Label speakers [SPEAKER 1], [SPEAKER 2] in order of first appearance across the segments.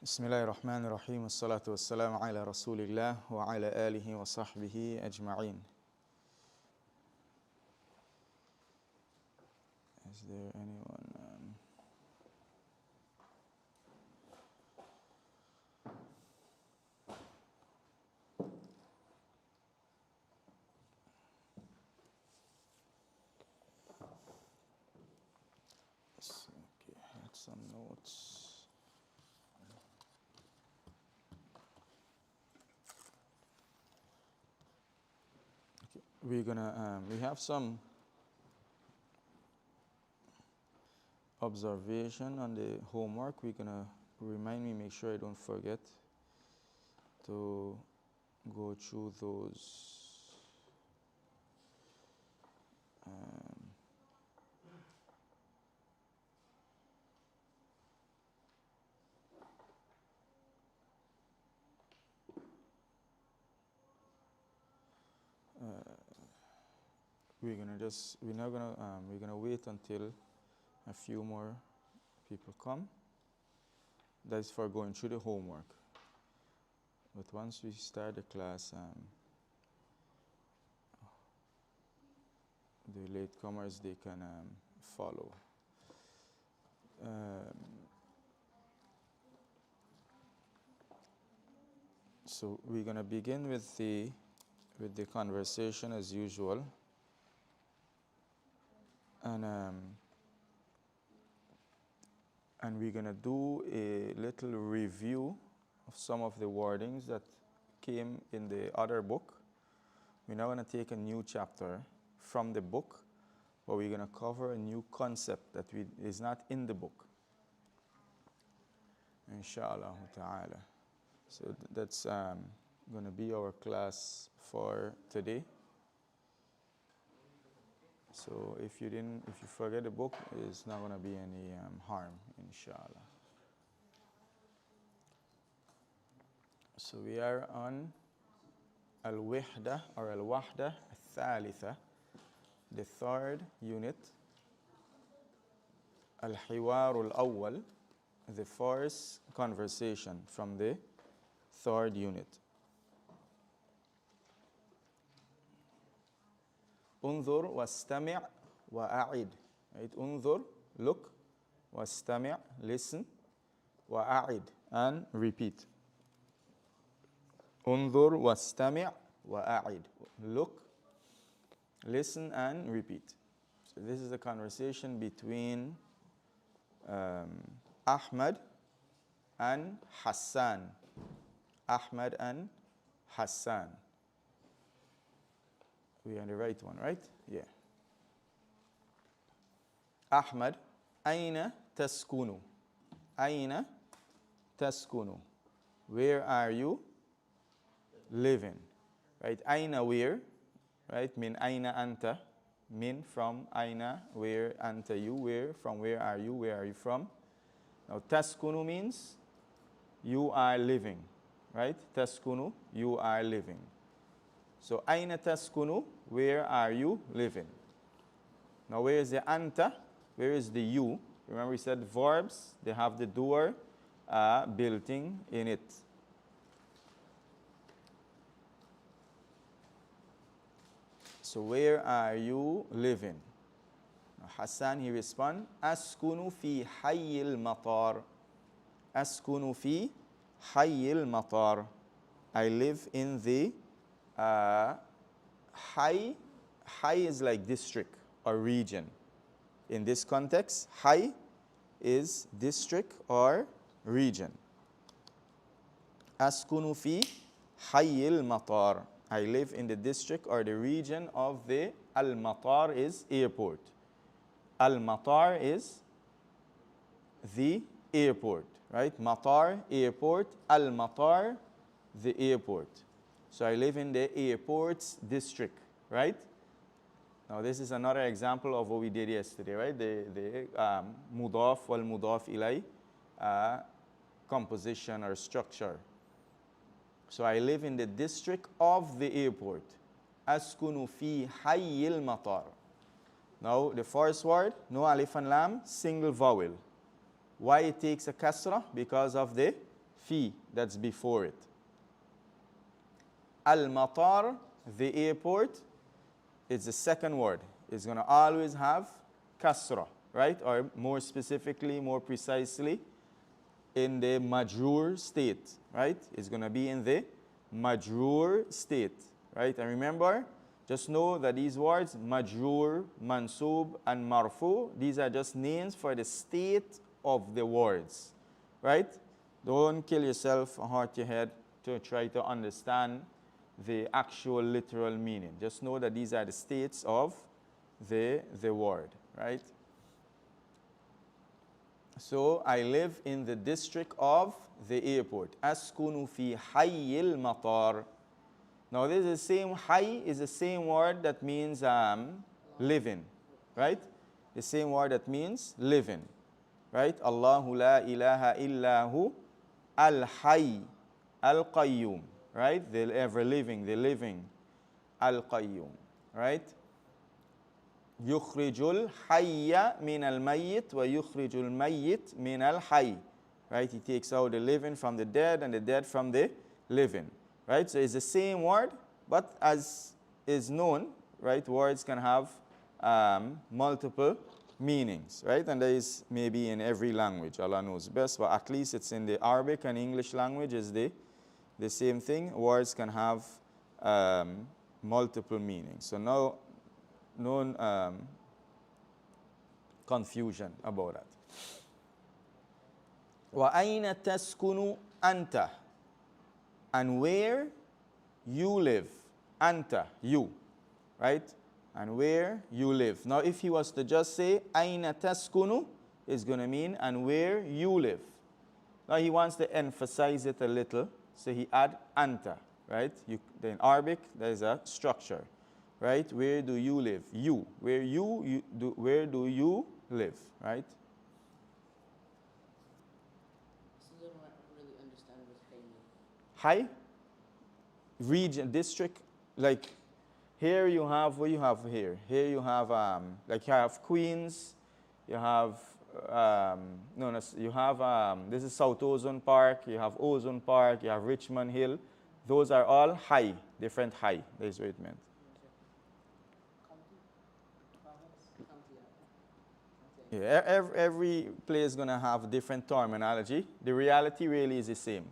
[SPEAKER 1] بسم الله الرحمن الرحيم والصلاة والسلام على رسول الله وعلى آله وصحبه أجمعين. Is there anyone? Okay, I had some notes. We have some observation on the homework. We're gonna remind me, make sure I don't forget to go through those. We're gonna wait until a few more people come. That's for going through the homework. But once we start the class, the latecomers, they can follow. So we're gonna begin with the conversation as usual. And we're going to do a little review of some of the wordings that came in the other book. We're now going to take a new chapter from the book, but we're going to cover a new concept that is not in the book. Inshallah ta'ala. So that's going to be our class for today. So if you forget the book, it's not going to be any harm, inshallah. So we are on al-wihda or al-wahda al-thalitha, the third unit. Al-hiwar al-awwal, the first conversation from the third unit. انظر واستمع وأعد. Right? انظر, look. واستمع, listen. وأعد, and repeat. انظر واستمع وأعد. Look, listen, and repeat. So this is a conversation between Ahmad and Hassan. Ahmad and Hassan. We're on the right one, right? Yeah. Ahmad, أين تسكن? أين تسكن? Where are you living? Right? أين, where? Right? Min أين أنت? Min, from. أين, where? أنت, you, where? From where are you? Where are you from? Now, تسكن means you are living. Right? تسكن, you are living. So, أين تسكن? Where are you living? Now, where is the anta? Where is the you? Remember we said verbs, they have the doer built in it. So, where are you living? Now, Hassan, he responds, أسكن في حي المطار. أسكن في حي المطار. I live in the Hay is like district or region. In this context, Hay is district or region. Askunu fi Hayy al-Matar. I live in the district or the region of the Al-Matar is airport. Al-Matar is the airport, right? Matar, airport. Al-Matar, the airport. So I live in the airports district, right? Now this is another example of what we did yesterday, right? The mudaf wal mudaf ilay composition or structure. So I live in the district of the airport. Askunu fi hayy al-matar. Now the first word, no alif and lam, single vowel. Why it takes a kasra? Because of the fi, that's before it. Al-matar, the airport, it's the second word. It's going to always have kasra, right? Or more specifically, more precisely, in the majrur state, right? It's going to be in the majrur state, right? And remember, just know that these words, majrur, mansub, and marfu, these are just names for the state of the words, right? Don't kill yourself or hurt your head to try to understand the actual literal meaning. Just know that these are the states of the word, right? So I live in the district of the airport. Askunu fi hayyil matar. Now this is the same hay is the same word that means living, right? The same word that means living, right? Allahu la ilaha illahu al-hayy al-qayyum, right? The ever living, the living al-qayyum, right? Yukhrijul hayya min al-mayyit wa yukhrijul mayyit min al-hayy, right? He takes out the living from the dead and the dead from the living, right? So it's the same word, but as is known, right, words can have multiple meanings, right? And there is maybe in every language, Allah knows best, but at least it's in the Arabic and English language is the same thing. Words can have multiple meanings. So no confusion about that. وَأَيْنَ تَسْكُنُ أَنْتَ, and where you live. Anta, you, right? And where you live. Now if he was to just say أَيْنَ تَسْكُنُ, it's going to mean and where you live. Now he wants to emphasize it a little, so he add anta, right? In Arabic there is a structure, right? Where do you live? You. Where where do you live, right?
[SPEAKER 2] I don't really understand what hay means.
[SPEAKER 1] High region, district, like here you have, what you have here? Here you have, like you have Queens, you have, you have, this is South Ozone Park, you have Ozone Park, you have Richmond Hill. Those are all high, different high, that's what it meant. Yeah, every place is going to have different terminology. The reality really is the same.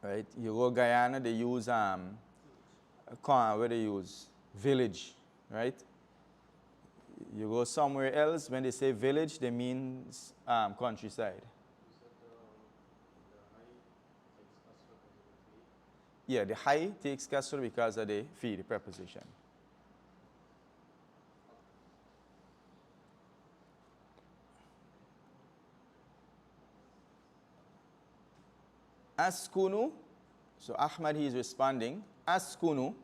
[SPEAKER 1] Right? You go Guyana, they use, where they use? Village, right? You go somewhere else, when they say village, they mean countryside. Yeah, the high takes kasra because of the fi, the preposition. Askunu, so Ahmad, he is responding. Askunu,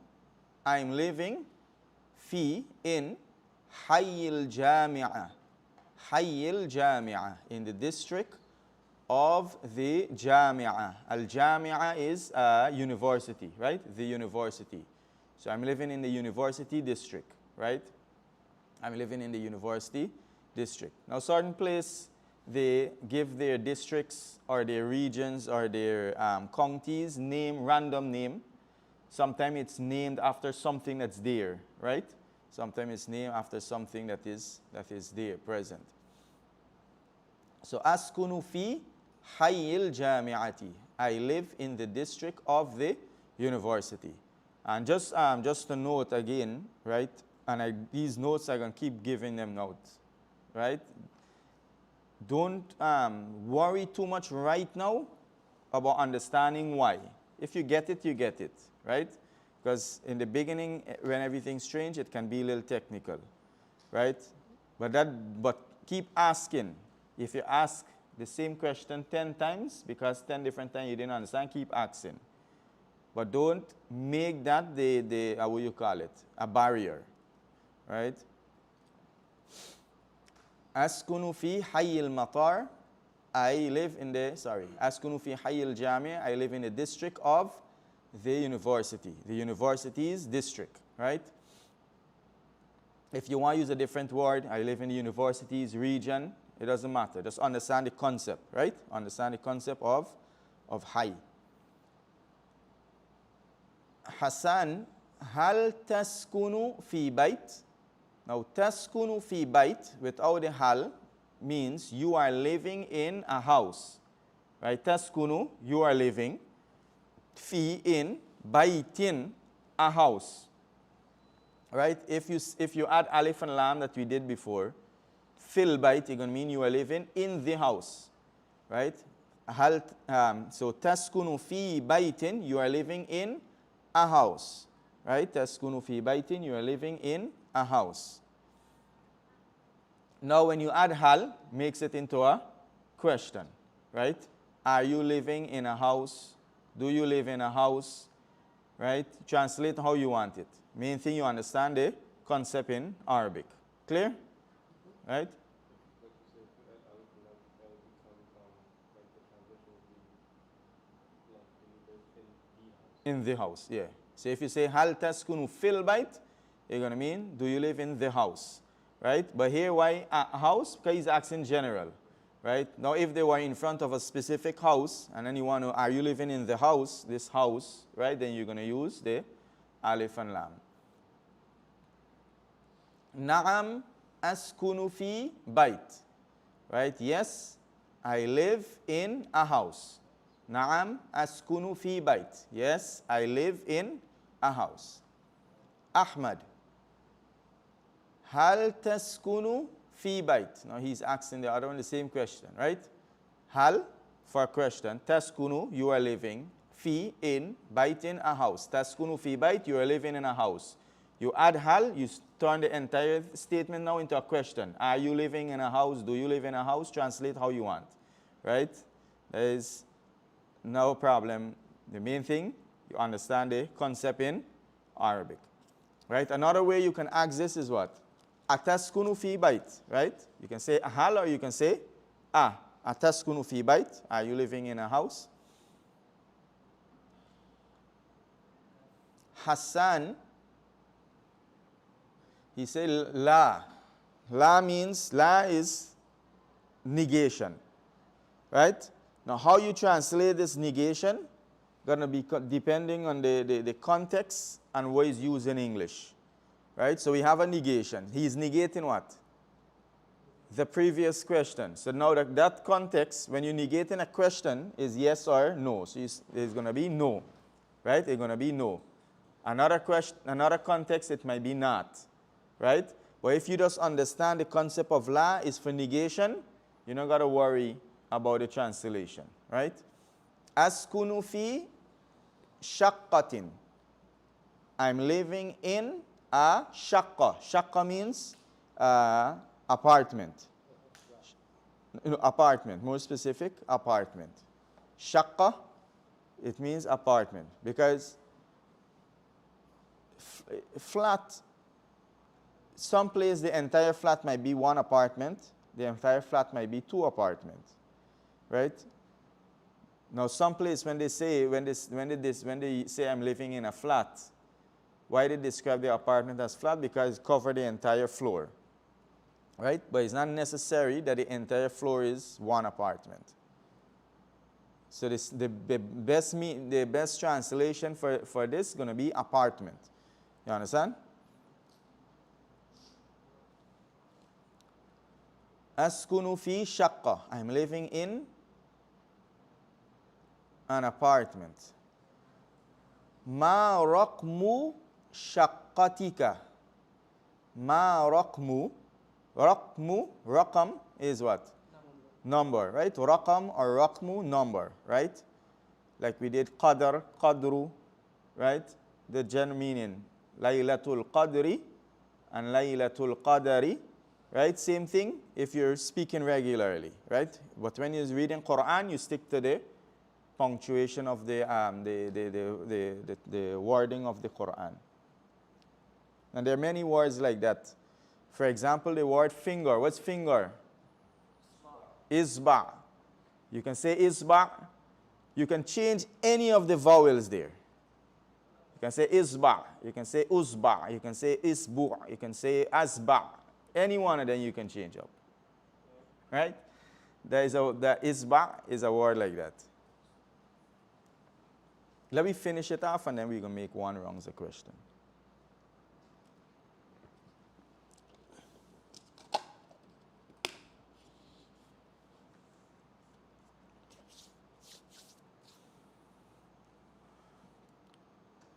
[SPEAKER 1] I'm living, fi, in, Hayyil Jami'ah. Hayyil Jami'ah, in the district of the Jami'ah. Al-Jami'ah is a university, right? The university. So I'm living in the university district, right? I'm living in the university district. Now, certain place, they give their districts or their regions or their counties name, random name. Sometimes it's named after something that's there, right? Sometimes it's named after something that is there, present. So, askunu fi hayyil jami'ati. I live in the district of the university. And just to note again, right? And these notes I'm going to keep giving them notes, right? Don't worry too much right now about understanding why. If you get it, you get it, right? Because in the beginning, when everything's strange, it can be a little technical, right? But keep asking. If you ask the same question 10 times, because 10 different times you didn't understand, keep asking. But don't make that what you call it, a barrier, right? Askunu fi hayyil matar. I live in the, Askunu fi hayyil jami'. I live in the district of the university. The university's district, right? If you want to use a different word, I live in the university's region. It doesn't matter. Just understand the concept, right? Understand the concept of of high. Hassan, hal taskunu fi bayt? Now, taskunu fi bayt without the hal means you are living in a house. Right? Taskunu, you are living. Fi, in. Baytin, a house. Right? If you add alif and lam that we did before, fil bayt, it's going to mean you are living in the house. Right? So, taskunu fi baytin, you are living in a house. Right? Taskunu fi baytin, you are living in a house. Now, when you add hal, makes it into a question. Right? Are you living in a house? Do you live in a house? Right? Translate how you want it. Main thing, you understand the concept in Arabic. Clear? Right? In the house, yeah. So if you say hal taskunu fil bayt, you're going to mean, do you live in the house? Right? But here, why a house? Because he's asking general. Right? Now, if they were in front of a specific house, and then you want to, are you living in the house, this house, right? Then you're going to use the alif and lam. Na'am askunu fi bayt. Right? Yes, I live in a house. Na'am askunu fi bayt. Yes, I live in a house. Ahmad, hal taskunu fi bayt. Now he's asking the other one the same question, right? Hal for a question. Taskunu, you are living. Fi, in. Bayt, in a house. Taskunu fi bayt, you are living in a house. You add hal, you turn the entire statement now into a question. Are you living in a house? Do you live in a house? Translate how you want, right? There is no problem. The main thing, you understand the concept in Arabic, right? Another way you can ask this is what? Ataskunu fi bayt, right? You can say hal or you can say ataskunu fi bayt. Are you living in a house? Hassan, he said la. La means, la is negation, right? Now how you translate this negation going to be depending on the context and what is used in English. Right? So we have a negation. He is negating what? The previous question. So now that context, when you're negating a question, is yes or no. So it's going to be no. Right? It's going to be no. Another question, another context, it might be not. Right? But if you just understand the concept of la is for negation, you don't got to worry about the translation. Right? Askunu fi shaqqatin. I'm living in a shaqqa. Shaqqa means apartment. Apartment, more specific, apartment. Shaqqa, it means apartment. Because flat, someplace the entire flat might be one apartment, the entire flat might be two apartments. Right? Now someplace when they say I'm living in a flat, why they describe the apartment as flat? Because it covers the entire floor. Right? But it's not necessary that the entire floor is one apartment. So the best translation for this is going to be apartment. You understand? Askunu fi shaqqa. I'm living in an apartment. Ma raqmu shaqqatika. Ma raqmu. Raqam is what? Number, right? Raqam or raqmu, number, right? Like we did qadr, qadru, right? The general meaning. Laylatul qadri and laylatul qadari, right? Same thing if you're speaking regularly, right? But when you're reading Quran, you stick to the punctuation of the wording of the Quran. And there are many words like that. For example, the word finger. What's finger? Isba. You can say isba. You can change any of the vowels there. You can say isba. You can say usba. You can say isbu. You can say asba. Any one of them you can change up. Right? The isba is a word like that. Let me finish it off and then we're going to make one wrong as a question.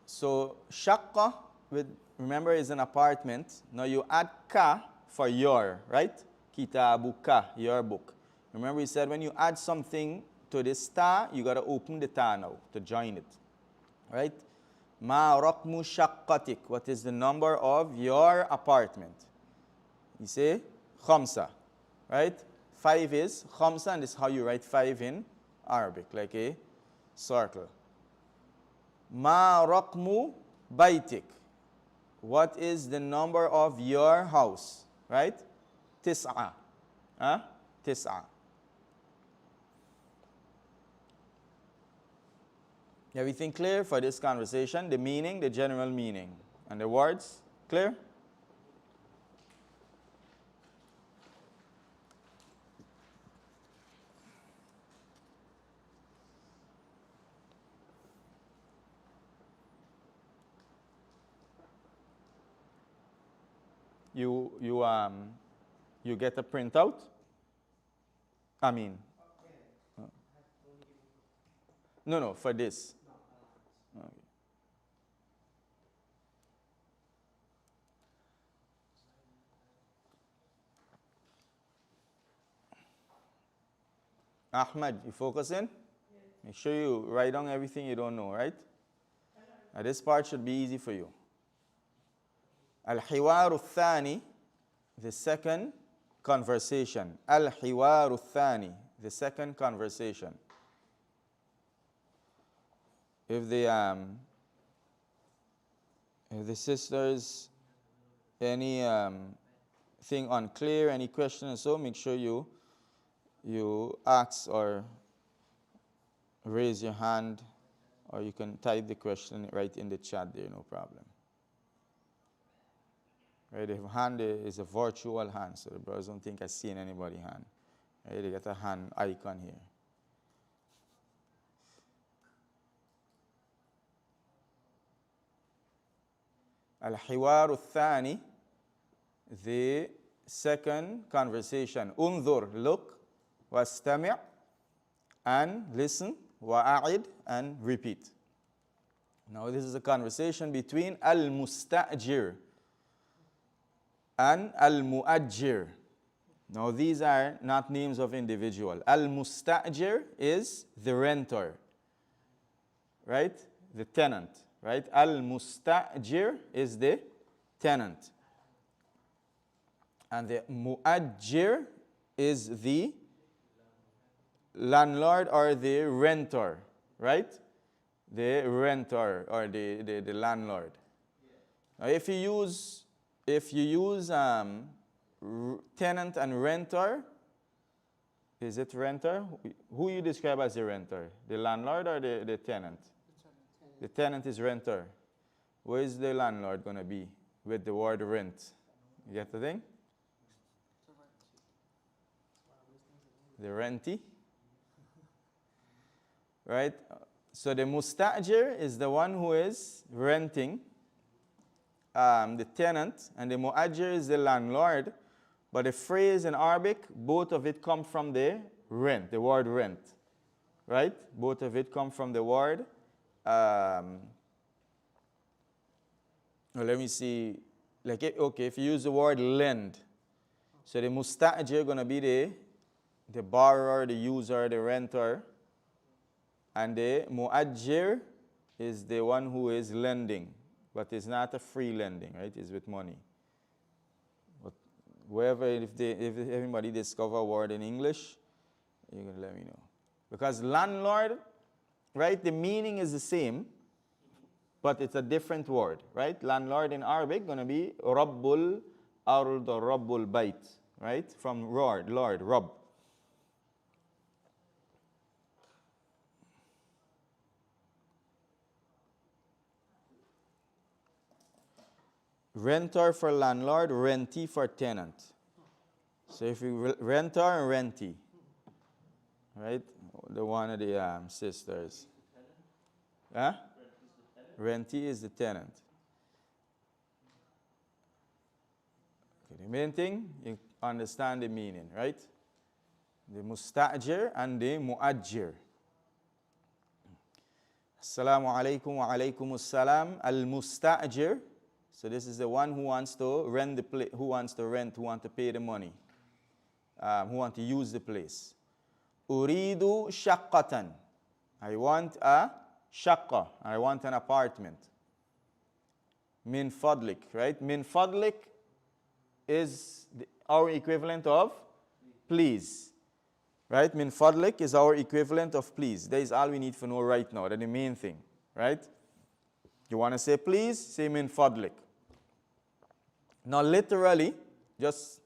[SPEAKER 1] So, shaqqa, remember, is an apartment. Now you add ka for your, right? Kitabuka, your book. Remember we said when you add something to this ta, you got to open the ta now to join it. Right? Ma raqmu shaqqatik. What is the number of your apartment? You say khamsa. Right? 5 is khamsa, and this is how you write 5 in Arabic, like a circle. Ma raqmu baytik. What is the number of your house? Right? Tis'a. Tis'a. Everything clear for this conversation? The meaning, the general meaning, and the words clear? You get a printout? I mean, no, for this. Okay. Ahmad, you focus in? Make sure you write down everything you don't know, right? Now this part should be easy for you. Al-Hiwaru Thani, the second conversation. Al-Hiwaru Thani, the second conversation. If the sisters, any thing unclear, any question and so, make sure you ask or raise your hand, or you can type the question right in the chat there, no problem. Right, the hand is a virtual hand, so the brothers don't think I seen anybody's hand. Right, they got a hand icon here. Al-Hiwaru Thani, the second conversation. Unzur, look, wastami' and listen, wa'a'id and repeat. Now this is a conversation between al-musta'jir and al-mu'ajjir. Now these are not names of individual. Al-musta'jir is the renter, right? The tenant, right? Al-musta'jir is the tenant. And the mu'ajjir is the landlord or the renter, right? The renter or the landlord. Now if you use tenant and renter, is it renter? Who you describe as the renter? The landlord or the tenant? The tenant is renter. Where is the landlord going to be with the word rent? You get the thing? The rentee. Right? So the mustajir is the one who is renting, the tenant, and the mu'ajir is the landlord. But the phrase in Arabic, both of it come from the rent, the word rent. Right? Both of it come from the word, well, let me see, like, okay, if you use the word lend, so the mustajir is going to be the borrower, the user, the renter, and the mu'ajjir is the one who is lending, but it's not a free lending, right? It's with money. But wherever, if everybody discover a word in English, you're going to let me know. Because landlord, right, the meaning is the same, but it's a different word, right? Landlord in Arabic going to be Rabbul Ard or Rabbul Bait, right? From Lord, Rabb. Renter for landlord, rentee for tenant. So if you renter and rentee, right? The one of the sisters. Huh? Rentee is the tenant. Okay, the main thing, you understand the meaning, right? The musta'jir and the mu'ajjir. Assalamu alaikum wa alaikum assalam. Al-musta'jir. So this is the one who wants to rent the place, who wants to pay the money, who want to use the place. Uridu shaqqatan. I want a shaqqa. I want an apartment. Min fadlik, right? Min fadlik is our equivalent of please. Right? Min fadlik is our equivalent of please. That is all we need to know right now. That's the main thing. Right? You want to say please? Say min fadlik. Now literally, just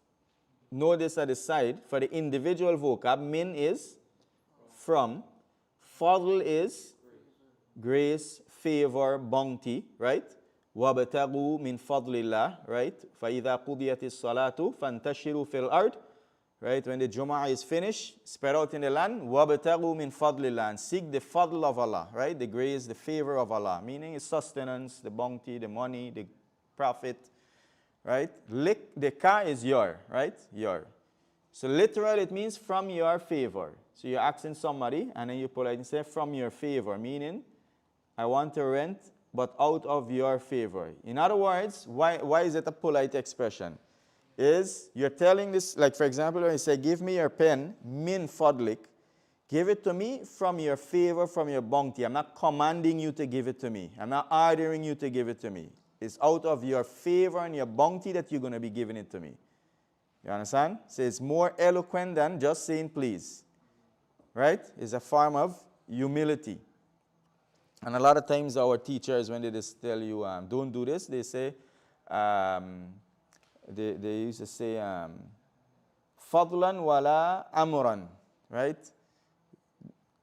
[SPEAKER 1] know this at the side. For the individual vocab, min is from. Fadl is grace, favor, bounty. Right? وَابْتَغُوا مِنْ فَضْلِ اللَّهِ. Right? فَإِذَا قُضِيَتِ الصَّلَاةُ فَانْتَشِرُوا فِي الْأَرْضِ. Right, when the Jumu'ah is finished, spread out in the land, وَابْتَغُوا مِنْ فَضْلِ اللَّهِ, and seek the fadl of Allah, right? The grace, the favor of Allah, meaning its sustenance, the bounty, the money, the profit, right? The ka is your, right? Your. So literal, it means from your favor. So you're asking somebody, and then you politely say, from your favor, meaning, I want to rent, but out of your favor. In other words, why is it a polite expression? Is you're telling this, like for example, when you say, give me your pen, min fadlik, give it to me from your favor, from your bounty. I'm not commanding you to give it to me. I'm not ordering you to give it to me. It's out of your favor and your bounty that you're going to be giving it to me. You understand? So it's more eloquent than just saying please. Right? It's a form of humility. And a lot of times our teachers, when they just tell you, don't do this, they say, they used to say, fadlan wala amuran, right?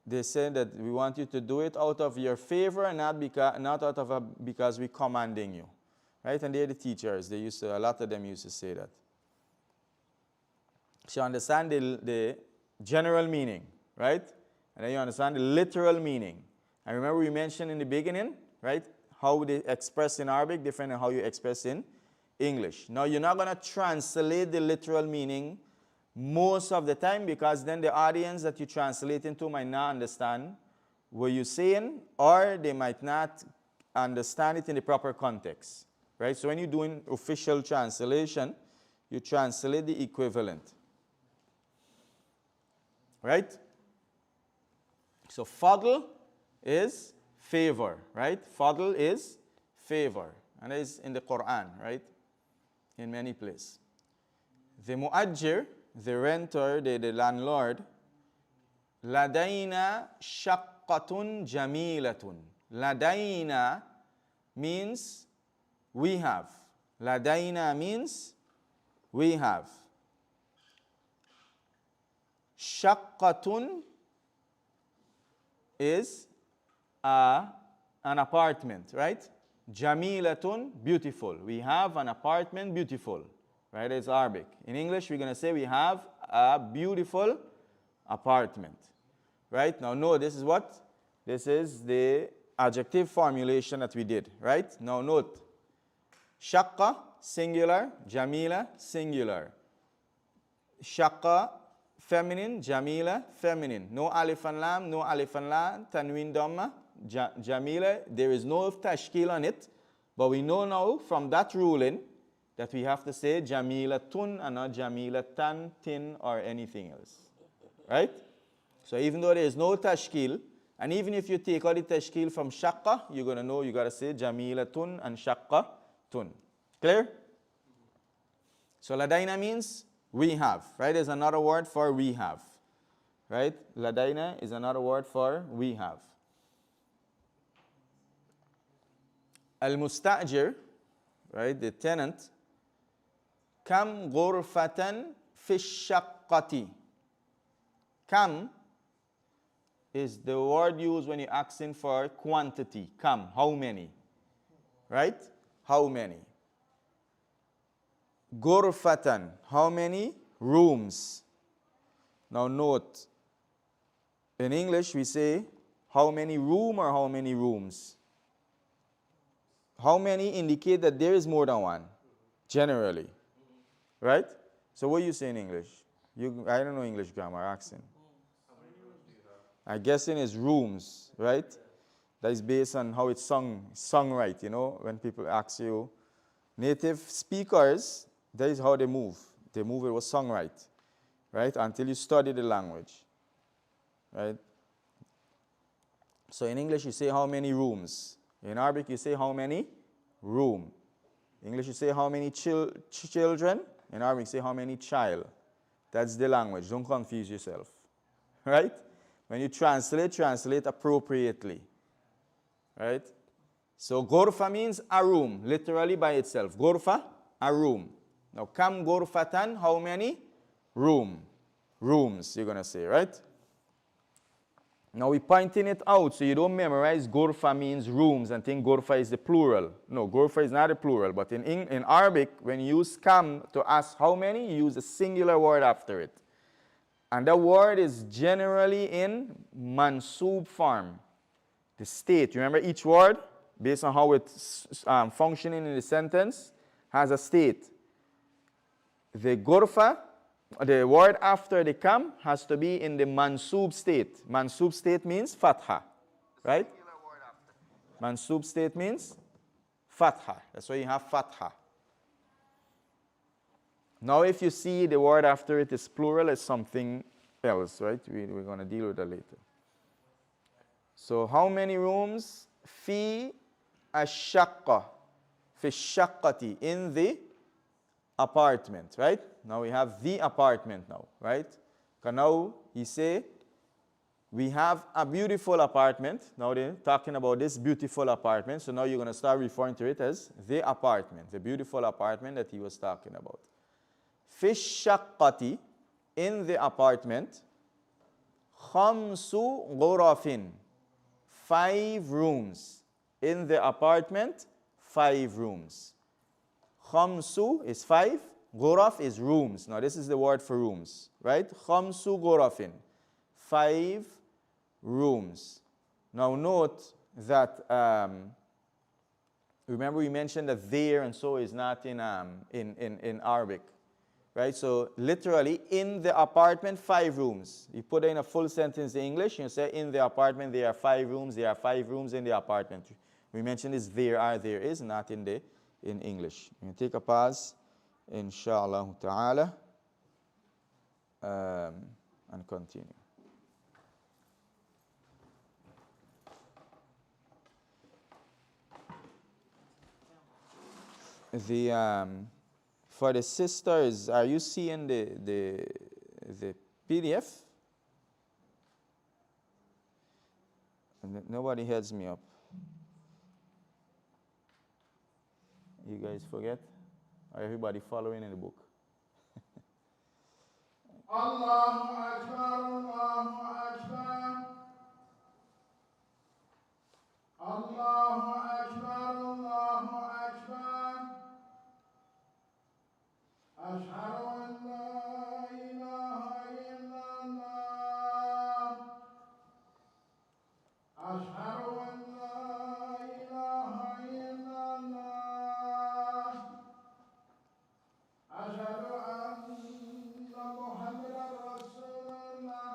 [SPEAKER 1] They say that we want you to do it out of your favor and not out of because we're commanding you, right? And they're the teachers. A lot of them used to say that. So you understand the general meaning, right? And then you understand the literal meaning. And remember we mentioned in the beginning, right? How they express in Arabic different than how you express in English. Now, you're not going to translate the literal meaning most of the time because then the audience that you translate into might not understand what you're saying, or they might not understand it in the proper context. Right? So when you're doing official translation, you translate the equivalent. Right? So fadl is favor, right? Fadl is favor. And that is in the Quran, right? In many places. The mu'ajjir, the renter, the landlord, ladaina shaqqatun jamilatun. Ladaina means we have. Ladaina means we have. Shaqqatun is an apartment, right? Jamilatun, beautiful. We have an apartment, beautiful. Right? It's Arabic. In English, we're going to say we have a beautiful apartment. Right? Now, no, this is what? This is the adjective formulation that we did. Right? Now, note. Shaqqa, singular. Jamila, singular. Shaqqa, feminine. Jamila, feminine. No alif and lam, no alif and la, tanween dhamma. Jamila, there is no tashkil on it, but we know now from that ruling that we have to say Jamilatun and not Jamilatan, tin, or anything else. Right? So even though there is no tashkil, and even if you take out the tashkil from shaqqa, you're going to know you got to say Jamilatun and shaqqatun. Clear? So ladaina means we have. Right? There's another word for we have. Right? Ladaina is another word for we have. Al-musta'jir, right, the tenant, kam ghurfatan fi shaqqati. Kam is the word used when you're asking for quantity. Kam, how many? Right? How many? Ghurfatan, how many rooms? Now note, in English we say how many room or how many rooms? how many indicate that there is more than one, generally, right? So what you say in English? I don't know English grammar, accent. I guessing is rooms, right? That is based on how it's sung right, you know, when people ask you. Native speakers, that is how they move. They move it was sung right, until you study the language, right? So in English you say how many rooms. In Arabic you say how many room. In English you say how many children. In Arabic you say how many child. That's the language. Don't confuse yourself, right? When you translate appropriately, right? So gorfa means a room, literally by itself. Gorfa, a room. Now kam gorfatan, how many? Rooms, you're going to say, right? Now we're pointing it out so you don't memorize gorfa means rooms and think gorfa is the plural. No, gorfa is not a plural, but in Arabic, when you use kam to ask how many, you use a singular word after it. And that word is generally in mansub form, the state. Remember each word, based on how it's functioning in the sentence, has a state. The gorfa, the word after the kam, has to be in the mansub state. Mansub state means fatha, right? Mansub state means fatha. That's why you have fatha. Now if you see the word after it is plural, it's something else, right? We're going to deal with that later. So how many rooms? Fi ashaqqa. Fi shaqqati. In the apartment, right? Now we have the apartment now, right? Because now he say, we have a beautiful apartment. Now they're talking about this beautiful apartment. So now you're going to start referring to it as the apartment, the beautiful apartment that he was talking about. Fi shaqqati, in the apartment, khamsu ghurafin, 5 rooms. In the apartment, 5 rooms. Khamsu is 5, ghuraf is rooms. Now this is the word for rooms, right? Khamsu ghurafin, 5 rooms. Now note that, remember we mentioned that there and so is not in Arabic. Right, so literally, in the apartment, 5 rooms. You put it in a full sentence in English, you say, in the apartment, there are 5 rooms, there are 5 rooms in the apartment. We mentioned this there is, not in English. You take a pause, inshallah ta'ala, and continue. For the sisters, are you seeing the PDF? Nobody heads me up. You guys forget? Or everybody following in the book?
[SPEAKER 3] Allahu Akbar, Allahu Akbar. Allahu Akbar, Allahu Akbar. Ashhadu an la ilaha illallah. Ashhadu an la ilaha illallah. Ashhadu anna Muhammadan Rasulullah.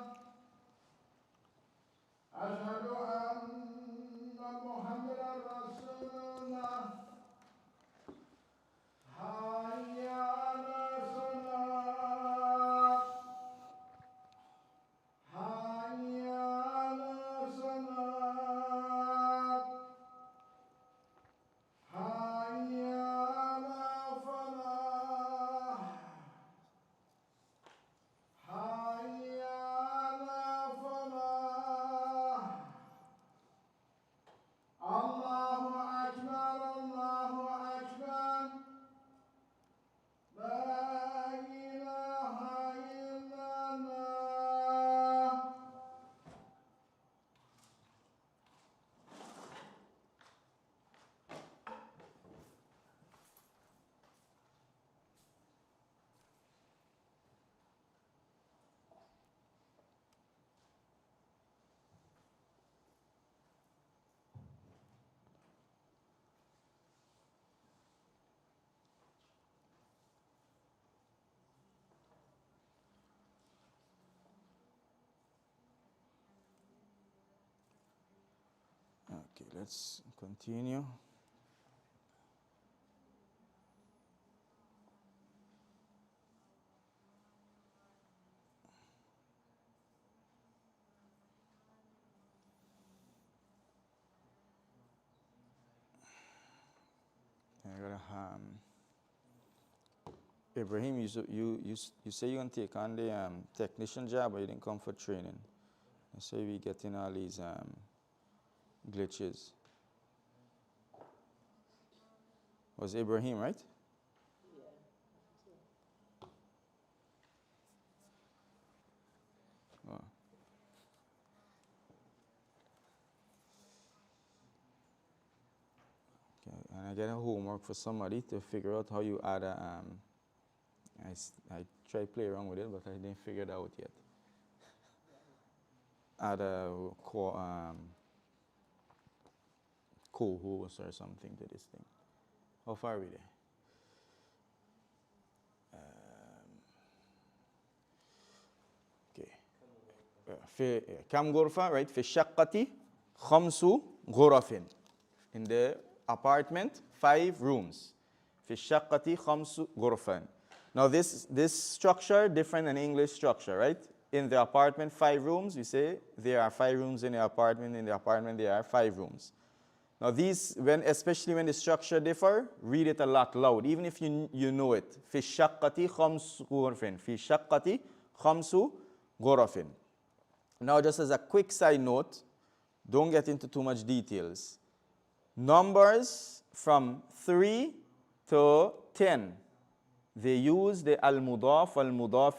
[SPEAKER 1] Okay, let's continue. I gotta, Ibrahim, you say you're gonna take on the technician job, but you didn't come for training. I say we getting all these glitches. Was Ibrahim, right? Oh. Okay, and I get a homework for somebody to figure out how you add a. I tried to play around with it, but I didn't figure it out yet. Add a co-host or something to this thing. How far are we there? في كم غرفة, right? في الشقة 5 غرف. In the apartment, 5 rooms. في الشقة 5 غرف. Now this structure different than English structure, right? In the apartment, 5 rooms. We say there are 5 rooms in the apartment. In the apartment, there are 5 rooms. Now these, especially when the structure differ, read it a lot loud, even if you know it. في الشقة 5 غرف. في الشقة 5 غرف. Now, just as a quick side note, don't get into too much details. Numbers from 3 to 10, they use the al-mudaf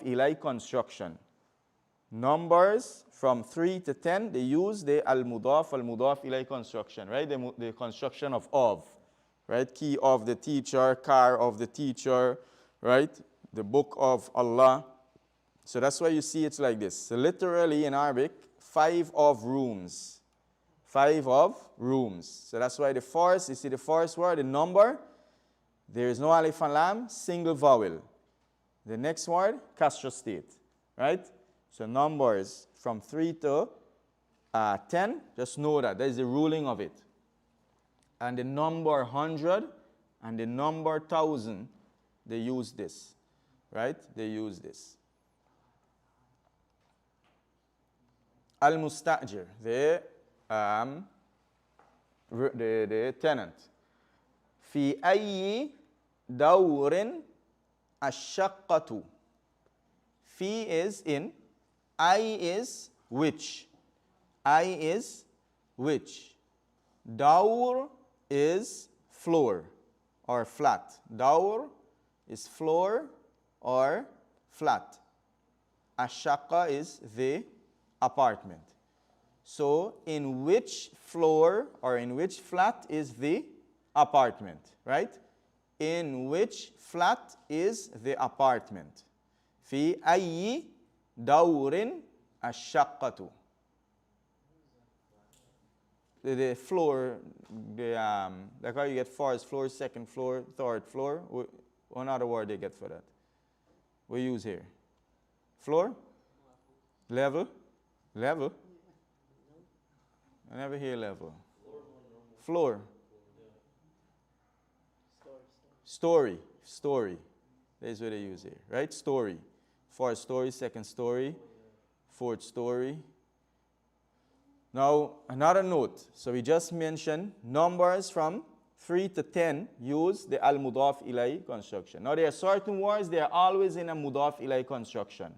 [SPEAKER 1] ilay construction. Numbers from 3 to 10, they use the al-mudaf ilay construction, right? The construction of, right? Key of the teacher, car of the teacher, right? The book of Allah. So that's why you see it's like this. So literally in Arabic, 5 of rooms. 5 of rooms. So that's why the first, you see the first word, the number, there is no alif and lam, single vowel. The next word, kasra state, right? So numbers from 3 to 10, just know that. That is the ruling of it. And the number 100 and the number 1,000, they use this, right? They use this. Al-Mustajir, the tenant. في أي دور الشقة. Fi is in, I is which. I is which. Daur is floor or flat. Daur is floor or flat. Ashaqqa is the apartment. So in which floor or in which flat is the apartment, right? In which flat is the apartment? في أي دور الشقة. The floor, like how you get first floor, second floor, third floor. One other word they get for that. We use here. Floor? Level? Level? I never hear level. Floor. Story. Story. That's what they use here, right? Story. First story, second story, fourth story. Now, another note. So we just mentioned numbers from 3 to 10 use the al-mudaf ilay construction. Now, there are certain words, they are always in a mudaf ilay construction.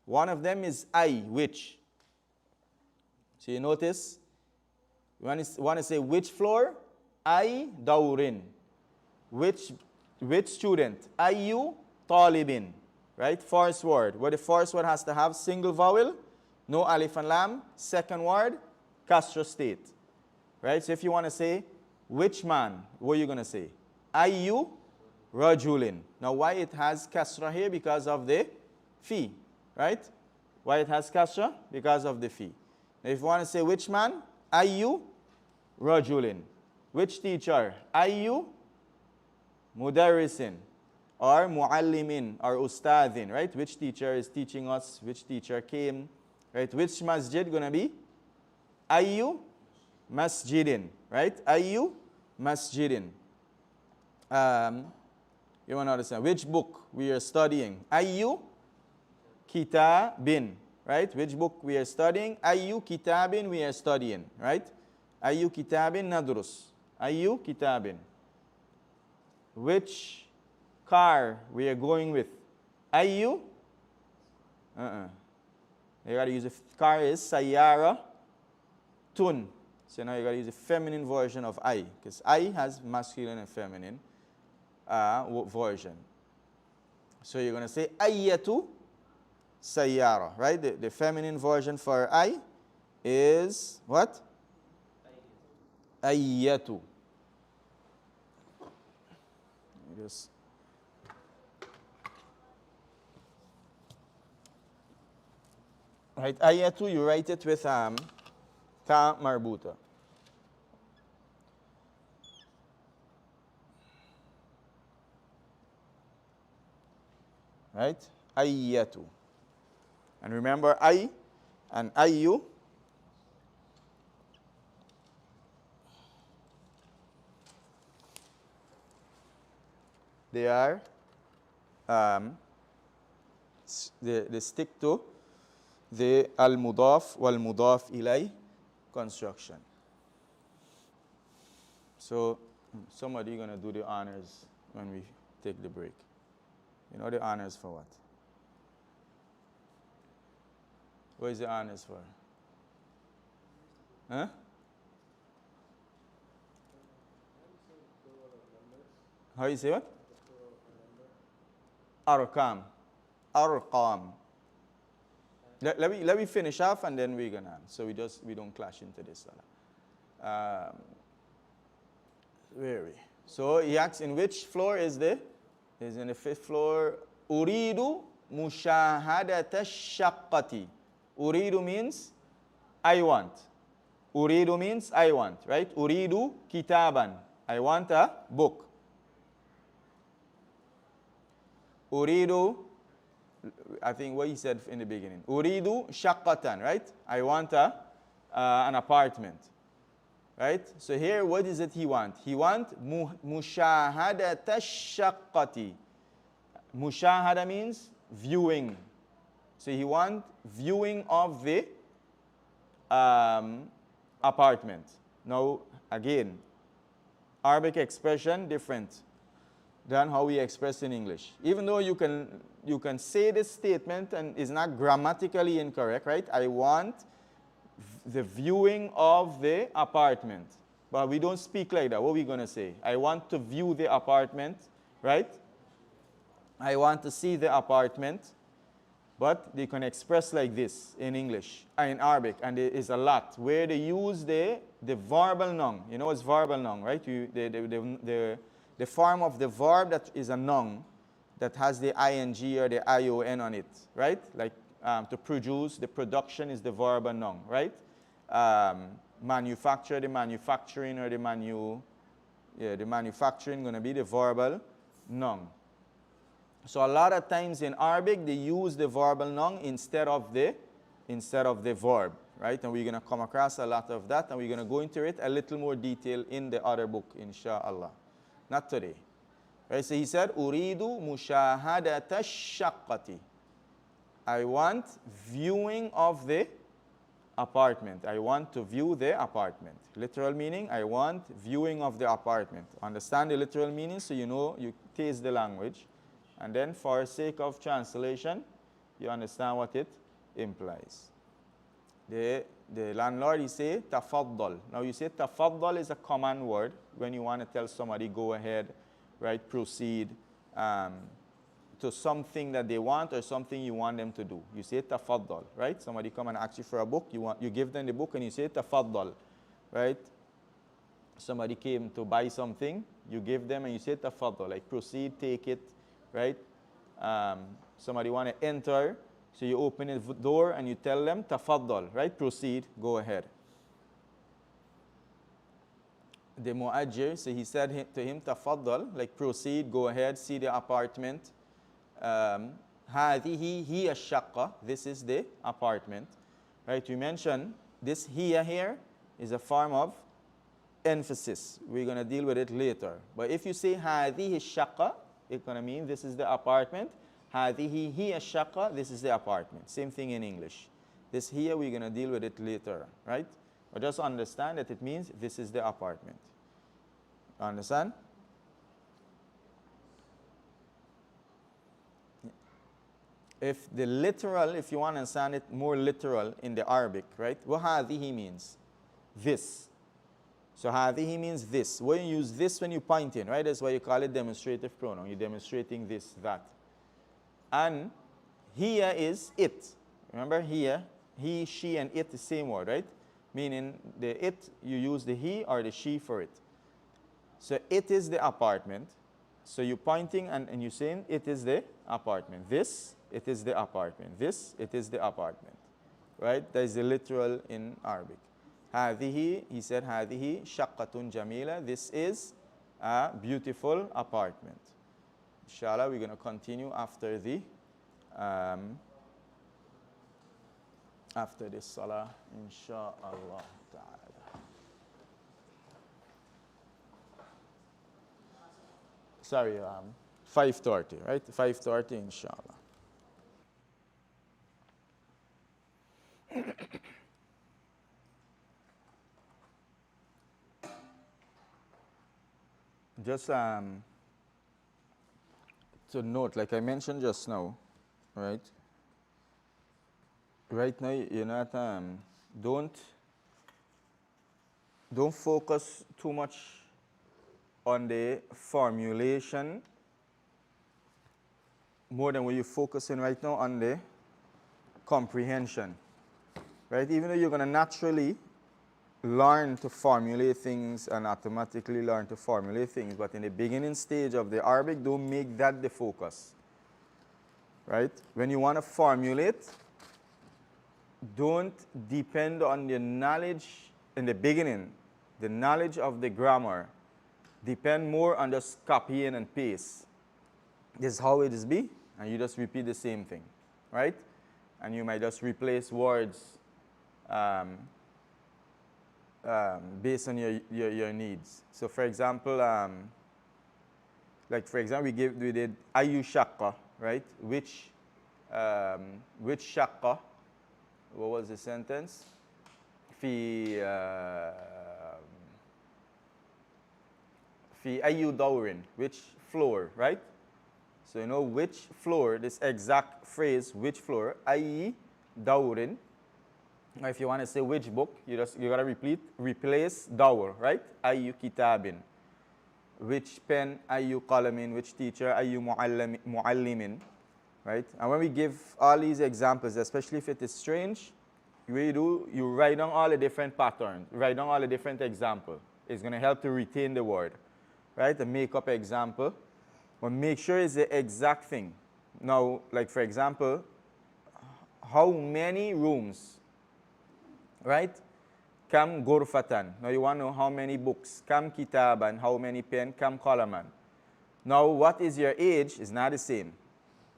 [SPEAKER 1] One of them is I, which. So you notice, you want to say which floor? I, dawrin. Which student? Ayu, talibin. Right? First word. Where the first word has to have single vowel, no alif and lam. Second word, kasra state. Right? So if you want to say which man, what are you going to say? Ayu, rajulin. Now why it has kasra here? Because of the fi. Right? Why it has kasra? Because of the fi. Now if you want to say which man, ayu, rajulin. Which teacher? Ayu, mudarrisin. Or muallimin, or ustadhin, right? Which teacher is teaching us? Which teacher came? Right? Which masjid gonna be? Ayu masjidin, right? Ayyu masjidin. You want to understand which book we are studying? Ayyu kitabin, right? Which book we are studying? Ayyu kitabin we are studying, right? Ayyu kitabin nadrus. Ayyu kitabin. Which car we are going with? Ayyu? You gotta use car is sayyara tun. So now you gotta use a feminine version of I, because I has masculine and feminine version. So you're gonna say ayyatu sayyara, right? The feminine version for I is what? Ayyatu. Just right, ayatu, you write it with ta marbuta. Right? Ayatu. And remember, I and ayyu they are they stick to the al-mudaf wal-mudaf ilay construction. So somebody going to do the honors when we take the break. You know the honors for what? What is the honors for? Huh? How you say what? Arqam. Arqam. Let me finish off and then we're gonna. So we don't clash into this. Where are we? So he asks, in which floor is the? Is in the 5th floor. Uridu mushahadata shaqqati. Uridu means I want. Uridu means I want, right? Uridu kitaban. I want a book. Uridu, I think what he said in the beginning. Uridu shaqqatan, right? I want an apartment. Right? So here, what is it he want? He want mushahadata shaqqati. Mushahada means viewing. So he want viewing of the apartment. Now, again, Arabic expression different than how we express in English. Even though you can say this statement and it's not grammatically incorrect, right? I want the viewing of the apartment. But we don't speak like that. What are we going to say? I want to view the apartment, right? I want to see the apartment. But they can express like this in English, in Arabic, and there is a lot where they use the verbal noun. You know it's verbal noun, right? The form of the verb that is a noun that has the ing or the ion on it, right? Like to produce, the production is the verbal noun, right? Manufacture, the manufacturing, or the manufacturing going to be the verbal noun. So a lot of times in Arabic they use the verbal noun instead of the verb, right? And we're going to come across a lot of that, and we're going to go into it a little more detail in the other book, inshallah. Not today. Right? So he said, Uridu mushahadata shaqqati. I want viewing of the apartment. I want to view the apartment. Literal meaning, I want viewing of the apartment. Understand the literal meaning so you know, you taste the language. And then for sake of translation, you understand what it implies. The landlord, he say, tafaddal. Now you say tafaddal is a common word when you want to tell somebody, go ahead, right, proceed to something that they want or something you want them to do. You say tafaddal, right? Somebody come and ask you for a book, you give them the book and you say tafaddal, right? Somebody came to buy something, you give them and you say tafaddal, like proceed, take it, right? Somebody want to enter, so you open the door and you tell them tafaddal, right? Proceed, go ahead. The mu'ajir, so he said to him tafaddal, like proceed, go ahead, see the apartment. Hadihi hiya shaqqa, this is the apartment, right? We mentioned this hiya here is a form of emphasis. We're going to deal with it later. But if you say هذه الشقة, it's going to mean this is the apartment. هذه هي الشقة, this is the apartment. Same thing in English. This here, we're going to deal with it later, right? But just understand that it means this is the apartment. Understand? If the literal, if you want to understand it more literal in the Arabic, right? وَهَذِهِ means this. So هَذِهِ means this. When you use this when you point in, right? That's why you call it demonstrative pronoun. You're demonstrating this, that. And here is it. Remember here, he, she, and it, the same word, right? Meaning the it, you use the he or the she for it. So it is the apartment. So you're pointing and you're saying it is the apartment. This, it is the apartment. This, it is the apartment. Right? That is the literal in Arabic. هذه, he said, هذه شقة جميلة. This is a beautiful apartment. Inshallah, we're going to continue after the after this salah, inshallah ta'ala. Sorry, 5:30, right? 5:30, inshallah. Just to note, like I mentioned just now, right? Right now, you're not, don't focus too much on the formulation more than what you're focusing right now on the comprehension, right? Even though you're going to naturally learn to formulate things and automatically learn to formulate things, but in the beginning stage of the Arabic, don't make that the focus, right? When you want to formulate, don't depend on the knowledge in the beginning, the knowledge of the grammar. Depend more on just copying and paste. This is how it is be, and you just repeat the same thing, right? And you might just replace words based on your needs. So for example, we did ayu shaqqa, right? Which shaqqa? What was the sentence? Fi ayu dawrin, which floor, right? So you know which floor, this exact phrase, which floor, ayi dawrin. Now if you want to say which book, you gotta replace dawr, right? Ayu kitabin. Which pen, ayu qalamin, which teacher, ayu muallimin. Right? And when we give all these examples, especially if it is strange, you write down all the different patterns, write down all the different examples. It's going to help to retain the word. Right? A make-up example. But make sure it's the exact thing. Now, like for example, how many rooms? Right? Kam ghurfatan. Now you want to know how many books. Kam kitaban, how many pen, kam qalaman. Now what is your age is not the same.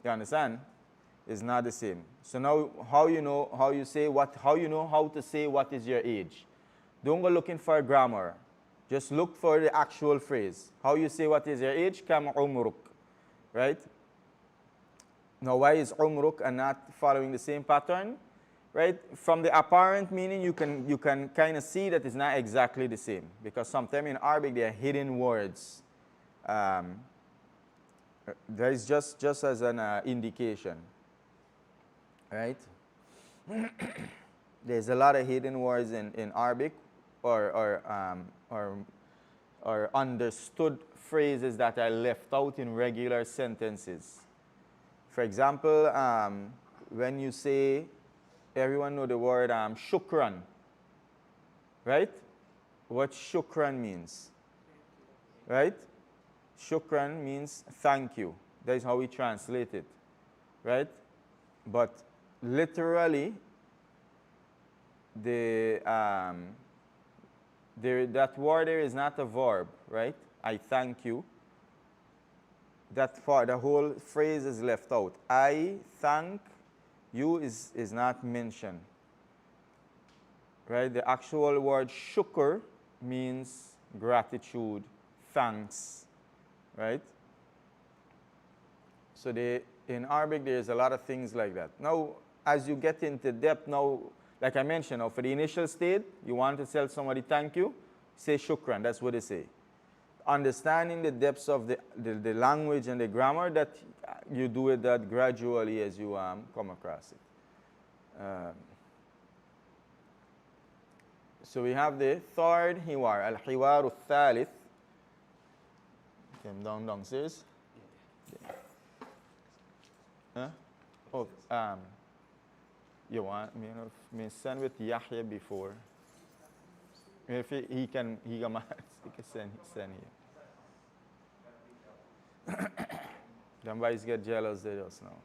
[SPEAKER 1] You understand? It's not the same. So now how you know how to say what is your age. Don't go looking for grammar. Just look for the actual phrase. How you say what is your age? Kam umruk. Right? Now why is umruk and not following the same pattern? Right? From the apparent meaning you can kind of see that it's not exactly the same. Because sometimes in Arabic there are hidden words. There is just as an indication, right? There's a lot of hidden words in Arabic or understood phrases that are left out in regular sentences. For example, when you say, everyone know the word shukran, right? What shukran means, right? Shukran means thank you. That is how we translate it, right? But literally, that word there is not a verb, right? I thank you. That part, the whole phrase is left out. I thank you is not mentioned, right? The actual word shukr means gratitude, thanks, right? So in Arabic, there's a lot of things like that. Now, as you get into depth now, like I mentioned, for the initial state, you want to tell somebody thank you, say shukran, that's what they say. Understanding the depths of the language and the grammar, that you do it that gradually as you come across it. So we have the third hiwar, al-hiwar al-thalith. Came downstairs. Huh? Oh, you want me send with Yahya before? If he can send here. Them boys get jealous they just now.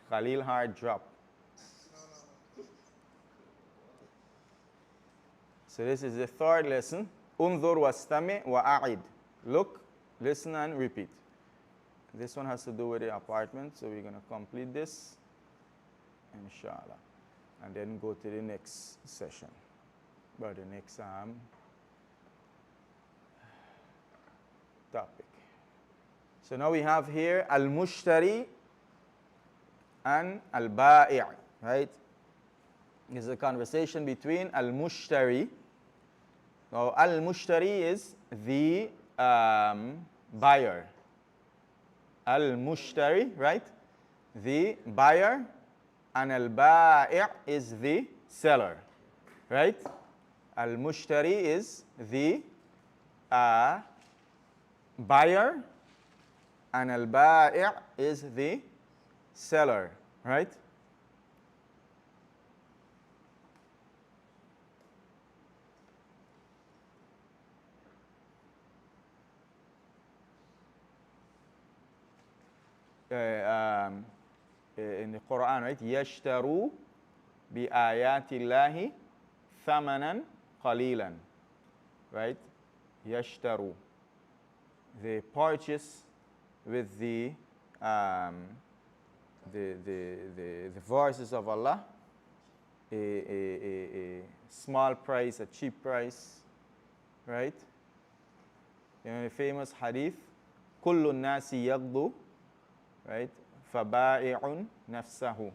[SPEAKER 1] Khalil hard drop. So this is the third lesson. Unzur wastami wa'a'id. Look, listen and repeat. This one has to do with the apartment, so we're going to complete this, inshallah, and then go to the next session, or the next topic. So now we have here al-mushtari and al-ba'i', right? This is a conversation between al-mushtari. Now al-mushtari is the buyer. Al-mushtari, right? The buyer, and al-ba'i' is the seller, right? Al-mushtari is the buyer, and al-ba'i' is the seller, right? In the Quran, right? يَشْتَرُوا بِآيَاتِ اللَّهِ ثَمَنًا قَلِيلًا, right? يَشْتَرُوا. They purchase with the verses of Allah a small price, a cheap price, right? You know the famous hadith, كُلُّ النَّاسِ يَغْدُو, right? فَبَائِعٌ نَفْسَهُ.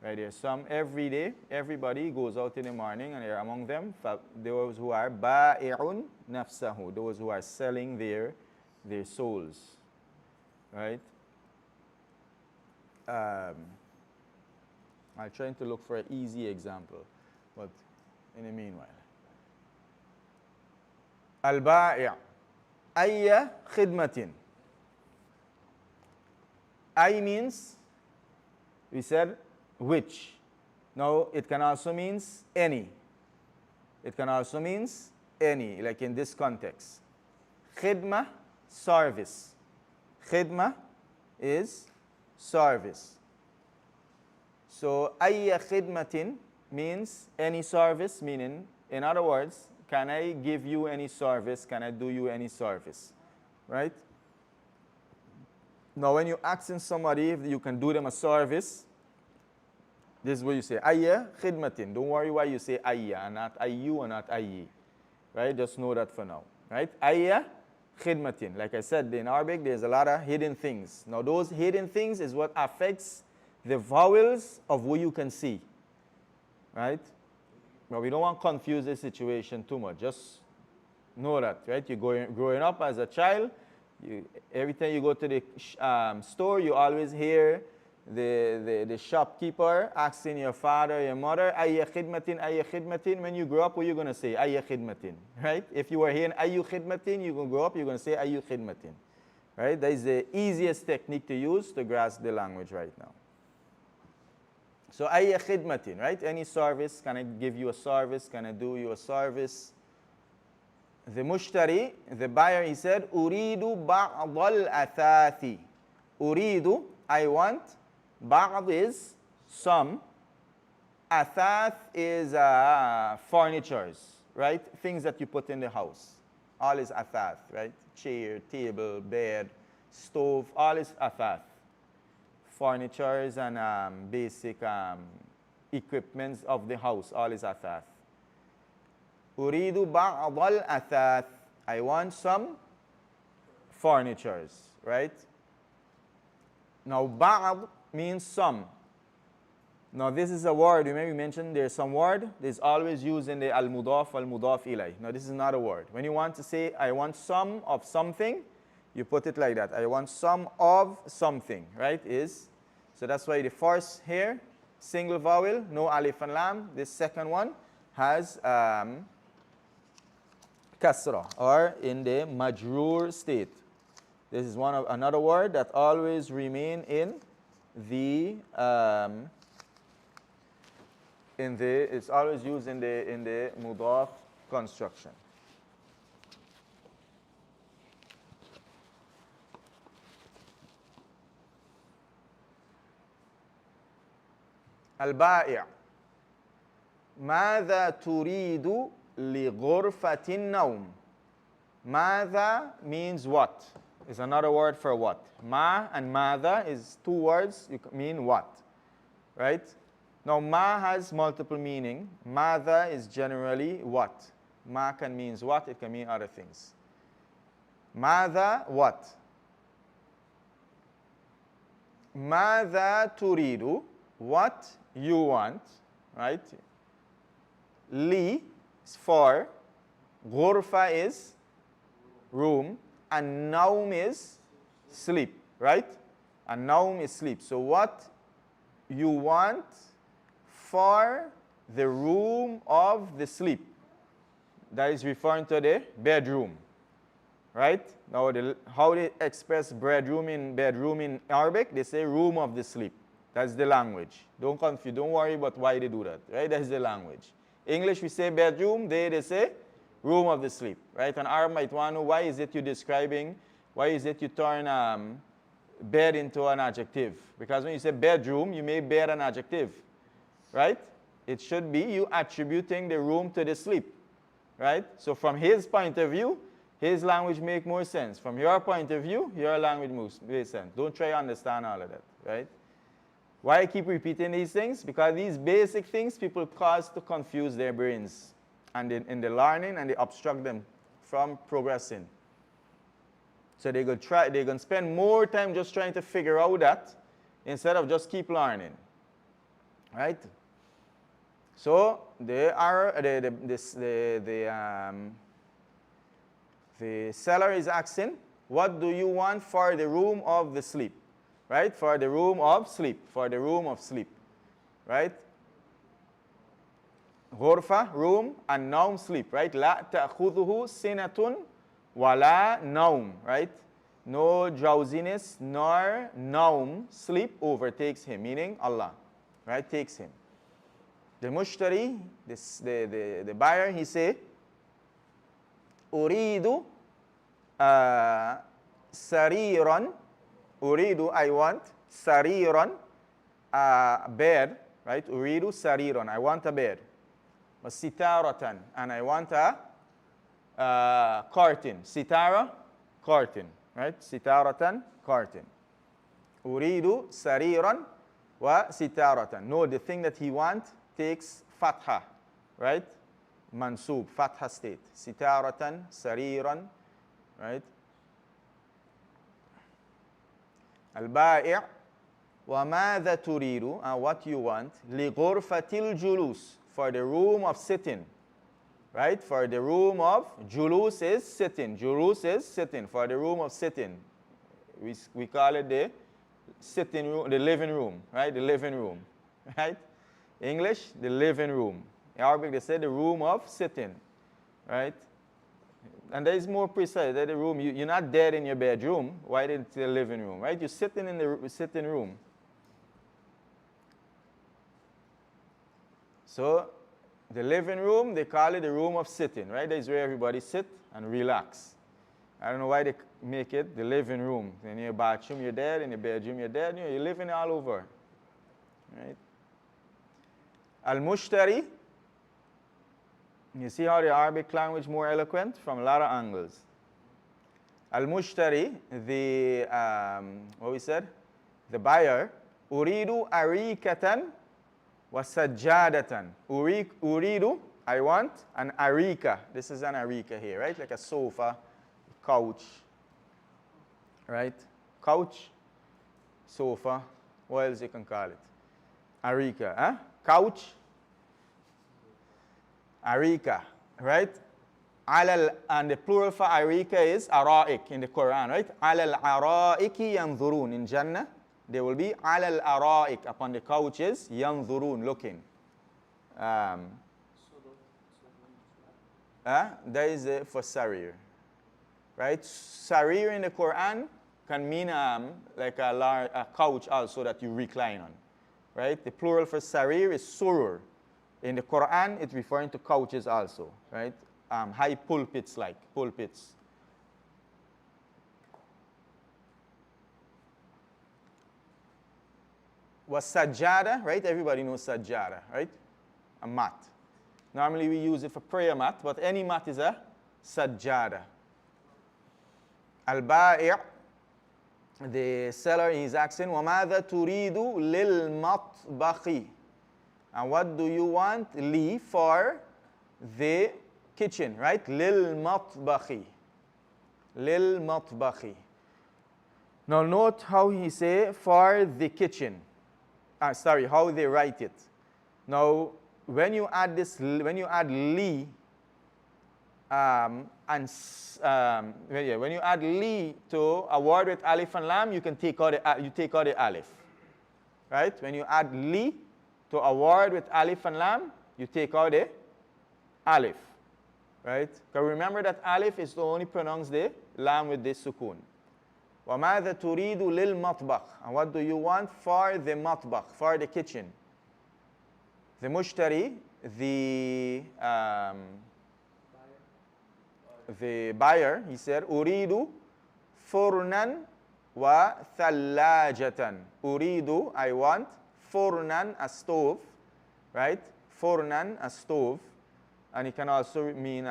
[SPEAKER 1] Right, there's some every day, everybody goes out in the morning, and they're among them those who are ba'i'un nafsahu, those who are selling their souls, right? I'm trying to look for an easy example, but in the meanwhile. Al-ba'i' ayya khidmatin. Ay means, we said, which. Now, it can also means any. It can also means any, like in this context. Khidma, service. Khidma is service. So, ayya khidmatin means any service, meaning, in other words, can I give you any service? Can I do you any service? Right? Now, when you're asking somebody if you can do them a service, this is what you say, ayya khidmatin. Don't worry why you say ayya and not ayyu or not ayyi. Right? Just know that for now. Right? Ayya khidmatin. Like I said, in Arabic, there's a lot of hidden things. Now, those hidden things is what affects the vowels of what you can see. Right? But we don't want to confuse the situation too much. Just know that, right? You're growing up as a child. Every time you go to the store, you always hear the shopkeeper asking your father, your mother, ayya khidmatin, ayya khidmatin. When you grow up, what are you going to say? Ayya khidmatin, right? If you were hearing ayyu khidmatin, you're going to grow up, you're going to say ayyu khidmatin, right? That is the easiest technique to use to grasp the language right now. So ayya khidmatin, right? Any service, can I give you a service? Can I do you a service? The mushtari, the buyer, he said, Uridu ba'd al-athathi. Uridu, I want. Ba'd is some. Athath is furnitures, right? Things that you put in the house. All is athath, right? Chair, table, bed, stove, all is athath. Furnitures and basic equipments of the house. All is athath. Uridu ba'd al-athath. I want some furnitures, right? Now, ba'd means some. Now, this is a word. You maybe mentioned there's some word. There's always used in the al-mudaf, al-mudaf ilay. Now, this is not a word. When you want to say, I want some of something, you put it like that. I want some of something, right? So that's why the first here, single vowel, no alif and lam. This second one has kasra, or in the majroor state. This is another word that always remain in the it's always used in the mudaf construction. البائع ماذا تريد لغرفة النوم. ماذا means what. Is another word for what. Ma and mada is two words, you mean what, right? Now, ma has multiple meaning. Mada is generally what. Ma can mean what, it can mean other things. Mada, what? Mada turidu, what you want, right? Li is for, ghurfa is room, and naum is sleep, right? And naum is sleep. So what you want for the room of the sleep. That is referring to the bedroom, right? Now, how they express bedroom in Arabic, they say room of the sleep. That's the language. Don't confuse, don't worry about why they do that, right? That's the language. English, we say bedroom, they say room of the sleep, right? And Arab might want to know, why is it you describing, why is it you turn bed into an adjective? Because when you say bedroom, you make bed an adjective, right? It should be you attributing the room to the sleep, right? So from his point of view, his language make more sense. From your point of view, your language makes sense. Don't try to understand all of that, right? Why I keep repeating these things? Because these basic things people cause to confuse their brains and in the learning, and they obstruct them from progressing. So they're going to spend more time just trying to figure out that instead of just keep learning, right? So the seller is asking, what do you want for the room of the sleep? Right? For the room of sleep. For the room of sleep. Right? Ghurfa, room, and naum, sleep. Right? La ta'khudhuhu sinatun wa la naum. Right? No drowsiness nor naum, sleep, overtakes him. Meaning Allah. Right? Takes him. The mushtari, the buyer, he say, Uridu sariran. Uridu, I want, sariran, a bed, right? Uridu sariran, I want a bed. Sitaratan, and I want a curtain. Sitara, curtain, right? Sitaratan, curtain. Uridu sariran wa sitaratan. No, the thing that he wants takes fatha, right? Mansub, fatha state. Sitaratan, sariran, right? Al-ba'i' wa madha turidu, and what you want, li ghurfatil julus, for the room of sitting, right? For the room of, julus is sitting, julus is sitting, for the room of sitting. We call it the sitting room, the living room, right? The living room, right? English, the living room. In Arabic, they say the room of sitting, right? And that is more precise. That the room, you're not dead in your bedroom. Why did it say living room, right? You're sitting in the sitting room. So the living room, they call it the room of sitting, right? That is where everybody sit and relax. I don't know why they make it the living room. In your bathroom, you're dead. In your bedroom, you're dead. You're living all over, right? Al-mushtari. You see how the Arabic language more eloquent from a lot of angles. Al-mushtari, what we said? The buyer. Uridu arikatan وَسَجَّادَةً أُرِيدُ, I want an arika. This is an arika here, right? Like a sofa, couch, right? Couch, sofa, what else you can call it? Arika, huh? Couch, arika, right? And the plural for arika is ara'ik in the Quran, right? Alal araiki yanzurun. In Jannah, there will be alal ara'ik, upon the couches, yanzurun, looking. That is for sarir, right? Sarir in the Quran can mean like a couch also that you recline on, right? The plural for sarir is surur. In the Quran, it's referring to couches also, right? High pulpits, like pulpits. Was sajjada, right? Everybody knows sajjada, right? A mat. Normally we use it for prayer mat, but any mat is a sajjada. Al-ba'i', the seller is asking, وَمَاذَا تُرِيدُ لِلْمَطْبَخِ? And what do you want? Li, for the kitchen, right? لِلْمَطْبَخِ. لِلْمَطْبَخِ. Now note how he say for the kitchen. How they write it. Now, when you add this, when you add li, when you add li to a word with alif and lam, you can take out the alif, right? When you add li to a word with alif and lam, you take out the alif, right? Because remember that alif is to only pronounce the lam with this sukun. وَمَاذَا تُرِيدُ لِلْمَطْبَخِ? And what do you want for the matbakh, for the kitchen? The mushtari, the buyer, he said, أُرِيدُ فُرْنًا وَثَلَّاجَةً. أُرِيدُ, I want, furnan, a stove, right? Furnan, a stove. And it can also mean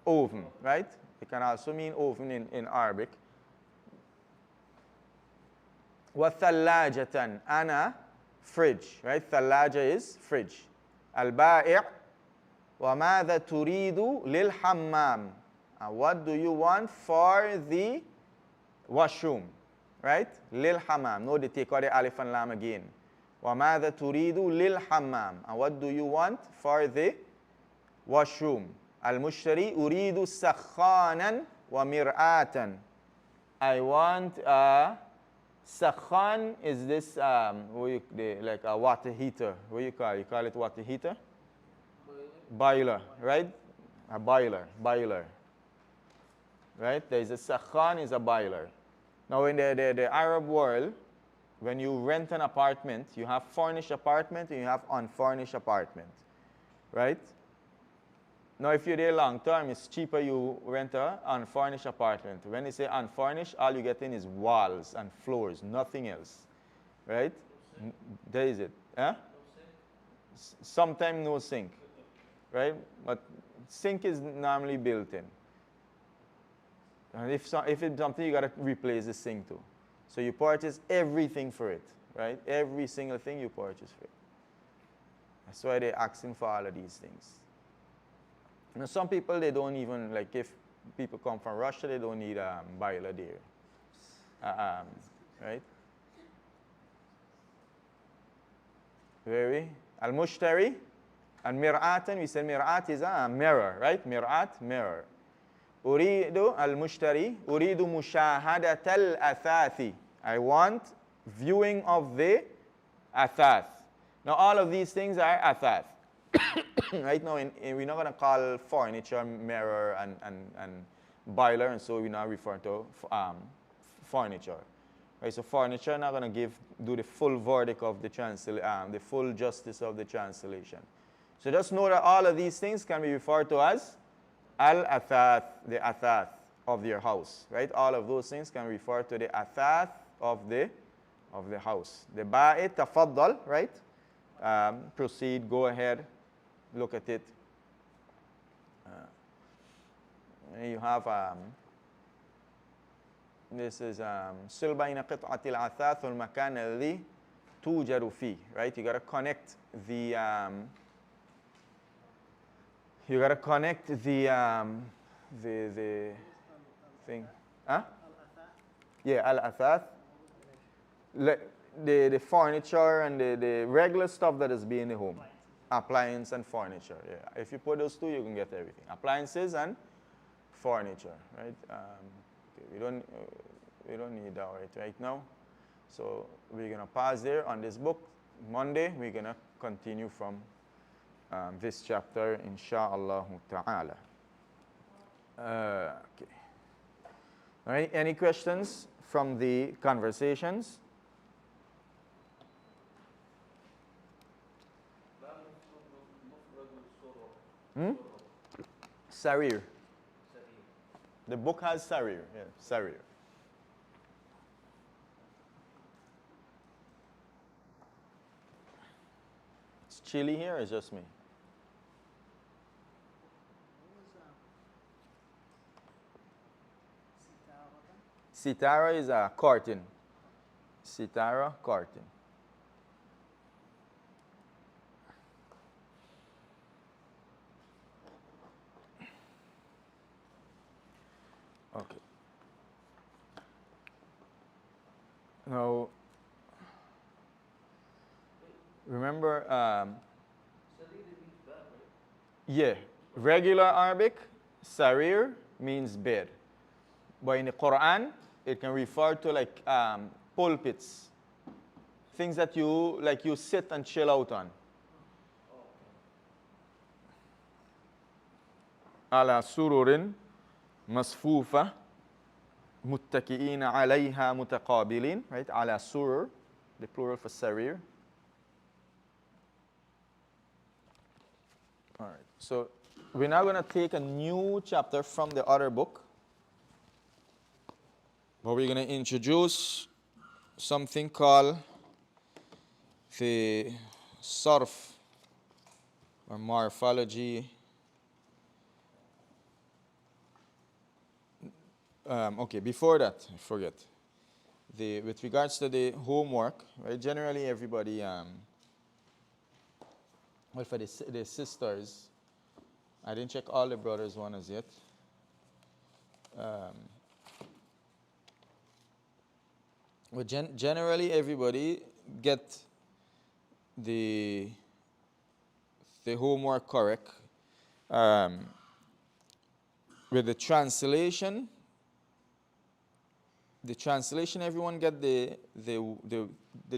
[SPEAKER 1] oven, right? It can also mean oven in Arabic. وَثَلَّاجَةً, and a fridge, right? Thallaja is fridge. Al-ba'i' وَمَاذَا تُرِيدُ لِلْحَمَّامِ? And what do you want for the washroom, right? لِلْحَمَّامِ. No, they take out the alif and lam again. وَمَاذَا تُرِيدُ لِلْحَمَّامِ? And what do you want for the washroom? Al-mushtari أُرِيدُ سَخَّانًا وَمِرْآةً. I want a sakhan is this like a water heater. What do you call it? You call it water heater? Boiler, right? A boiler. Right? There is a sakhan is a boiler. Now in the Arab world, when you rent an apartment, you have furnished apartment and you have unfurnished apartment. Right? Now, if you're there long term, it's cheaper you rent an unfurnished apartment. When they say unfurnished, all you get in is walls and floors, nothing else. Right? There is it. Huh? Sometimes no sink. Right? But sink is normally built in. And if it's something, you got to replace the sink too. So you purchase everything for it. Right? Every single thing you purchase for it. That's why they're asking for all of these things. Now, some people, they don't even, like if people come from Russia, they don't need a boiler there. Right? Al-mushtari. And mir'atan, we said mir'at is a mirror, right? Mir'at, mirror. Uridu al-mushtari. Uridu mushahadat al-athathi. I want viewing of the athath. Now, all of these things are athath. Right now, we're not going to call furniture mirror and boiler, and so we're not referring to furniture. Right, so furniture not going to do the full verdict of the the full justice of the translation. So just know that all of these things can be referred to as al-athath, the athath of your house. Right, all of those things can refer to the athath of the house. The ba'i, tafaddal, right? Proceed, go ahead. Look at it. You have this is سل بين قطعة العثاث والمكان الذي tujaru fi, right? You gotta connect the the thing. Huh? Yeah, al-athath. The furniture and the regular stuff that is being in the home. Appliance and furniture, yeah. If you put those two, you can get everything. Appliances and furniture, right? Okay, we don't need that right now. So we're going to pause there on this book. Monday, we're going to continue from this chapter, insha'Allah ta'ala. Okay. All right, any questions from the conversations? Sarir. The book has Sarir. Yeah, Sarir. It's chilly here, or it's just me? Sitara is a curtain. Sitara, curtain. Okay. Now, remember, yeah, regular Arabic, sarir means bed. But in the Quran, it can refer to like pulpits, things that you sit and chill out on. Ala sururin masfufa muttaki'ina alayha mutaqabilin, right? Ala surur, the plural for sarir. All right. So we're now going to take a new chapter from the other book. But we're going to introduce something called the sarf or morphology. Okay, before that, I forget. With regards to the homework, right? Generally, everybody, well, for the sisters, I didn't check all the brothers' one as yet. But generally, everybody get the homework correct. With the translation, everyone get the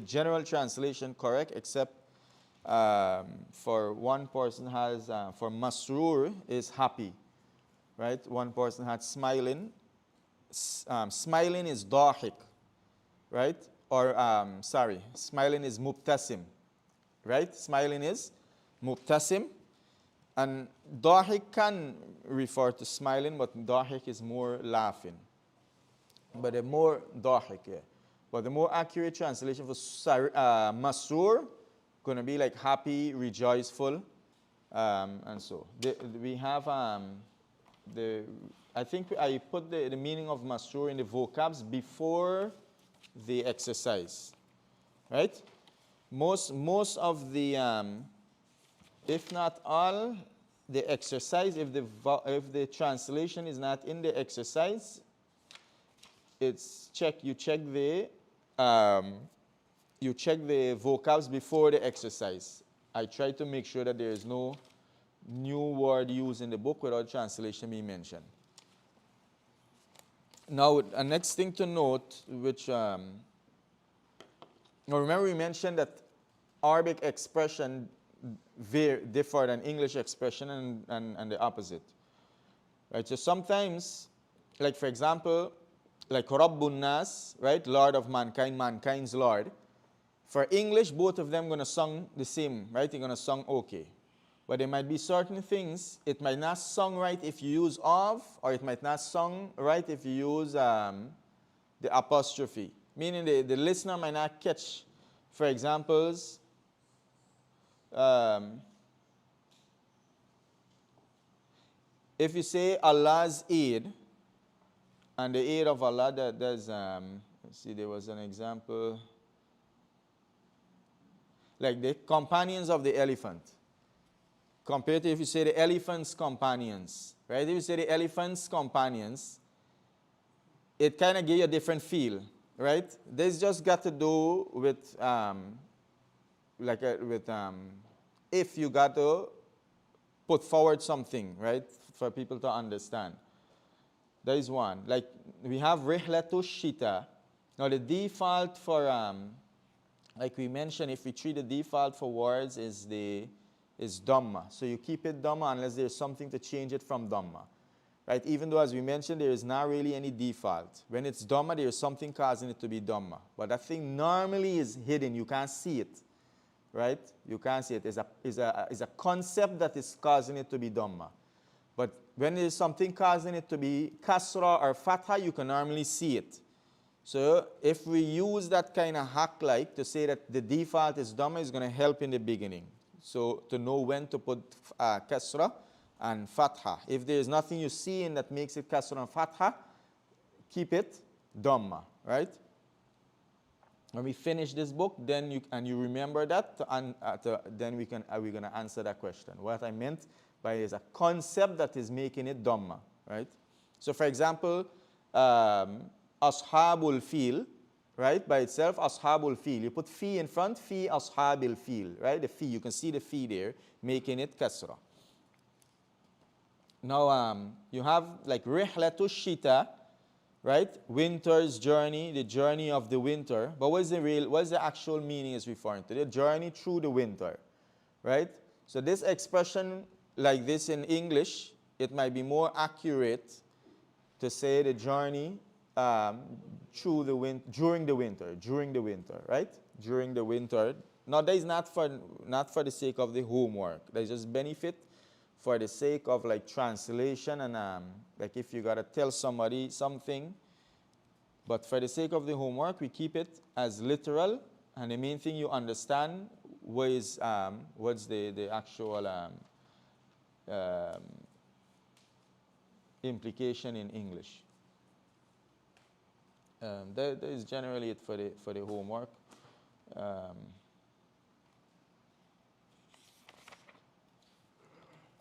[SPEAKER 1] general translation correct, except for one person has for masrur is happy, right? One person had smiling. Smiling is dahik, right? Or smiling is mubtasim, right? Smiling is mubtasim, and dahik can refer to smiling, but dahik is more laughing. But the more dahik, yeah. But the more accurate translation for masrur gonna be like happy, rejoiceful, and so we have I think I put the meaning of masrur in the vocabs before the exercise, right? Most of the if not all the exercise, if the translation is not in the exercise, it's you check the vocabs before the exercise. I try to make sure that there is no new word used in the book without translation being mentioned. Now, a next thing to note, which now remember we mentioned that Arabic expression differ than English expression and the opposite. Right? So sometimes, like for example, like Rabbun Nas, right? Lord of mankind, mankind's Lord. For English, both of them going to sing the same, right? They're going to sing okay. But there might be certain things, it might not sing right if you use of, or it might not sing right if you use the apostrophe. Meaning the listener might not catch, for examples, if you say Allah's aid, and the aid of Allah, there's, let's see, there was an example. like the companions of the elephant. Compared to if you say the elephant's companions, right? If you say the elephant's companions, it kind of gives you a different feel, right? This just got to do with, if you got to put forward something, right, for people to understand. There is one. Like, we have Rihlatu Shita. Now, the default for, like we mentioned, if we treat the default for words is Dhamma. So you keep it Dhamma unless there's something to change it from Dhamma. Right? Even though, as we mentioned, there is not really any default. When it's Dhamma, there is something causing it to be Dhamma. But that thing normally is hidden. You can't see it. Right? You can't see it. It's a concept that is causing it to be Dhamma. But when there's something causing it to be Kasra or Fatha, you can normally see it. So if we use that kind of hack-like to say that the default is Dhamma, is going to help in the beginning. So to know when to put Kasra and Fatha. If there is nothing you see in that makes it Kasra and Fatha, keep it Dhamma, right? When we finish this book, then you remember that, then we're going to answer that question. What I meant by is a concept that is making it Dhamma, right? So for example, Ashabul Fil, right? By itself, Ashabul Fil. You put Fi in front, Fi Ashabil Fil, right? The Fi, you can see the Fi there, making it Kasra. Now, you have like Rihlatu Shita, right? Winter's journey, the journey of the winter. But what's the actual meaning is referring to? The journey through the winter, right? So this expression like this in English, it might be more accurate to say the journey during the winter, right? During the winter. Now, that is not for the sake of the homework. That is just benefit for the sake of like translation and like if you gotta tell somebody something. But for the sake of the homework, we keep it as literal, and the main thing you understand was what's the actual implication in English. That is generally it for the homework.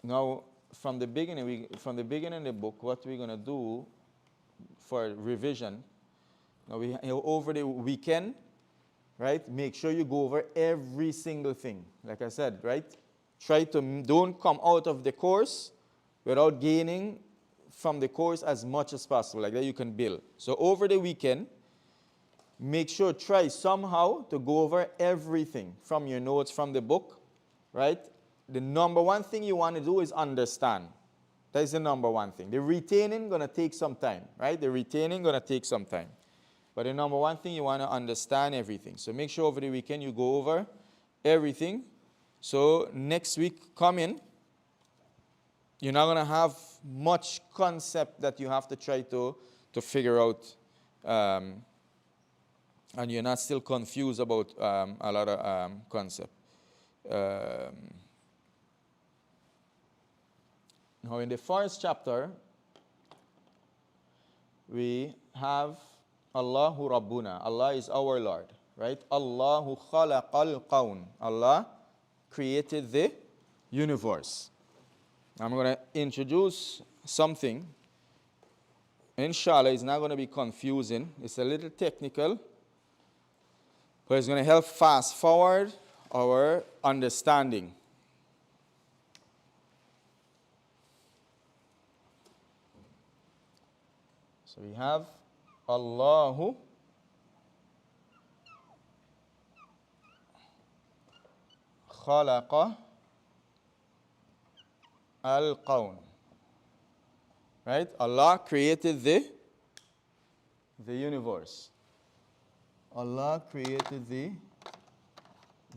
[SPEAKER 1] Now, from the beginning of the book, what we're gonna do for revision. Now, over the weekend, right? Make sure you go over every single thing. Like I said, right? Don't come out of the course without gaining from the course as much as possible. Like that you can build. So over the weekend, make sure, try somehow to go over everything from your notes, from the book, right? The number one thing you want to do is understand. That is the number one thing. The retaining going to take some time, right? The retaining going to take some time. But the number one thing, you want to understand everything. So make sure over the weekend you go over everything. So next week coming, you're not going to have much concept that you have to try to figure out. And you're not still confused about a lot of concept. Now in the first chapter, we have Allahu Rabbuna. Allah is our Lord, right? Allahu khalaqal qawn. Allah created the universe. I'm going to introduce something. Inshallah, it's not going to be confusing. It's a little technical, but it's going to help fast forward our understanding. So we have Allahu khalaqa al-qawn. Right? Allah created the universe. Allah created the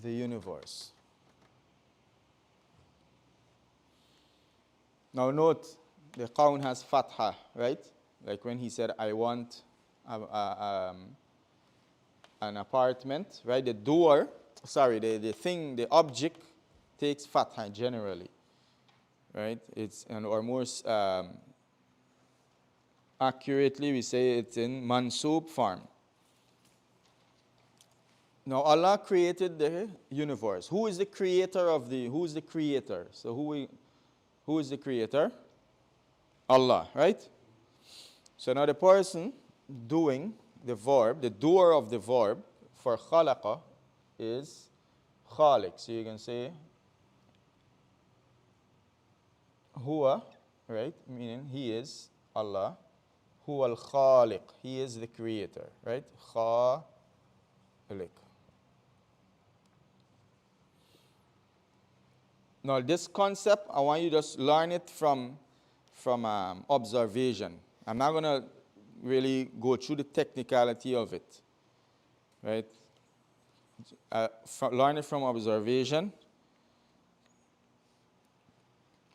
[SPEAKER 1] universe. Now note, the qawn has fatha, right? Like when he said, I want an apartment, right? The door, sorry, the thing, the object takes fatha generally, right? Or more accurately, we say it's in mansub form. Now Allah created the universe. Who is the creator of the, who is the creator? So who is the creator? Allah, right? So now the person doing the verb, the doer of the verb for khalaqa is khaliq. So you can say huwa, right? Meaning he is Allah. Huwa al-khaliq. He is the creator, right? Khaliq. Now this concept, I want you to just learn it from observation. I'm not going to really go through the technicality of it, right? Learn it from observation,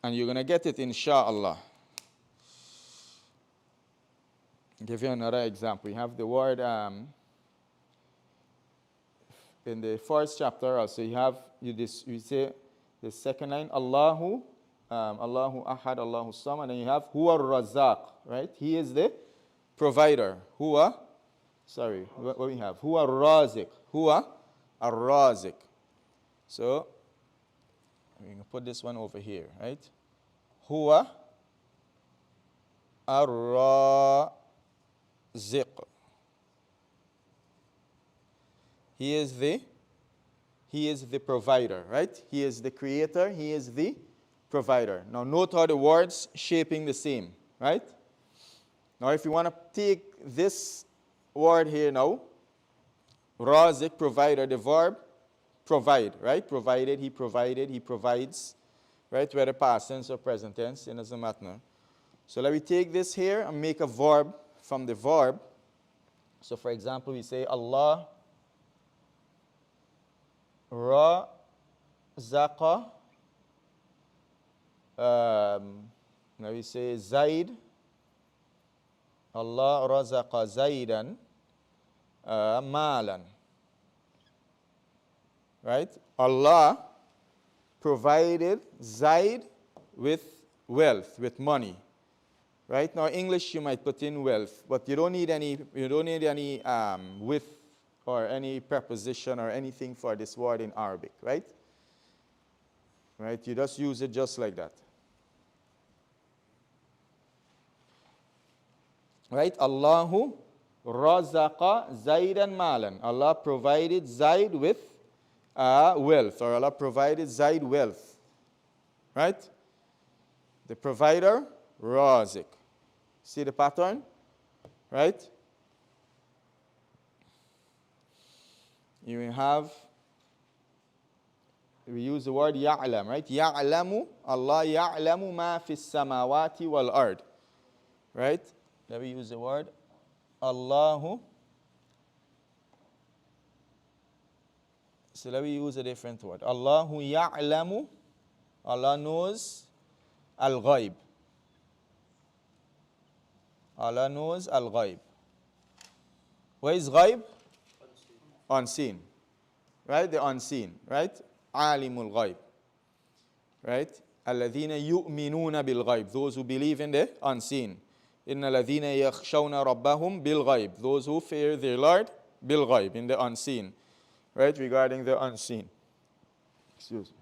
[SPEAKER 1] and you're going to get it, insha'Allah. I'll give you another example. You have the word in the first chapter also. You say the second line, Allahu, Allahu Ahad, Allahu Samad, and you have Huwa Razaq, right? He is the provider. What we have? Huwa Razik. Huwa Ar-Razik. So, we can put this one over here, right? Huwa Ar-Razik. He is the provider, right? He is the creator, he is the provider. Now note how the words shaping the same, right? Now if you want to take this word here now, Razik, provider, the verb provide, right? Provided, he provides, right? Whether past tense or present tense, it doesn't matter. So let me take this here and make a verb from the verb. So for example, we say Allah Razaqa. Now we say Zaid. Allah razaqa Zaidan malan. Right? Allah provided Zaid with wealth, with money. Right? Now English you might put in wealth, but you don't need any with or any preposition or anything for this word in Arabic, right? Right? You just use it just like that. Right? Allahu razaqa Zaidan malan. Allah provided Zaid with wealth, or Allah provided Zaid wealth. Right? The provider, Razik. See the pattern? Right? You use the word ya'lam, right? Ya'lamu, Allah ya'lamu ma fi samawati wal ard. Right? Let me use the word Allahu. So let me use a different word. Allahu ya'lamu, Allah knows al-ghaib. Allah knows al-ghaib. What is ghaib? Unseen. Right? The unseen. Right? Alimul ghaib. Right? Alladhina yu'minuna bil ghaib. Those who believe in the unseen. Inna alladhina yakhshawna rabbahum bil ghaib. Those who fear their Lord bil ghaib, in the unseen. Right? Regarding the unseen. Excuse me.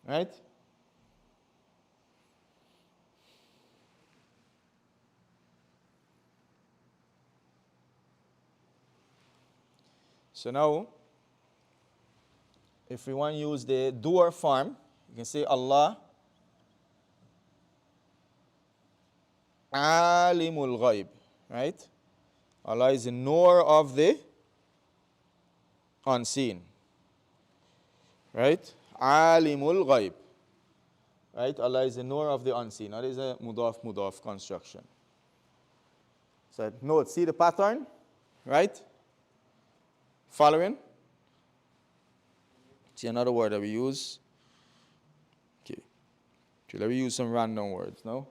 [SPEAKER 1] Right? So now, if we want to use the doer form, you can say Allah alimul ghaib, right? Allah is the knower of the unseen, right? Alimul ghaib, right? Allah is the knower of the unseen. That is a mudaf construction. So note, see the pattern, right? Following? See another word that we use. Okay. So let me use some random words now.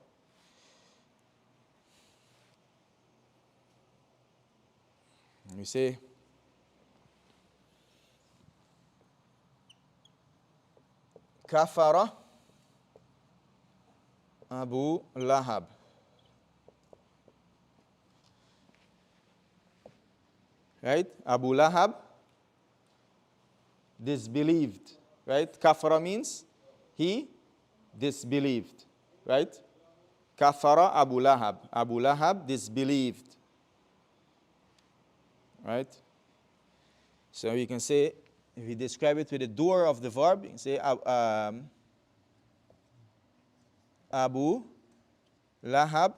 [SPEAKER 1] We say Kafara Abu Lahab. right? Abu Lahab disbelieved, right? Kafara means he disbelieved, right? Kafara Abu Lahab. Abu Lahab disbelieved, right? So you can say, if you describe it with the doer of the verb, you can say Abu Lahab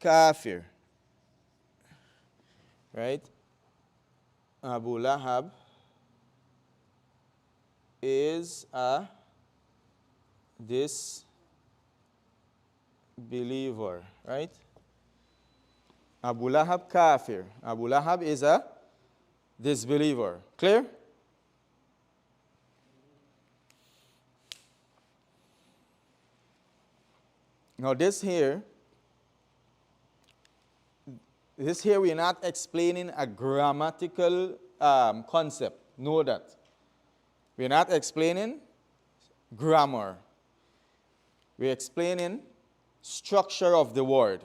[SPEAKER 1] kafir, right? Abu Lahab is a disbeliever, right? Abu Lahab kafir. Abu Lahab is a disbeliever. Clear? Now this here we're not explaining a grammatical concept. Know that. We're not explaining grammar. We're explaining structure of the word,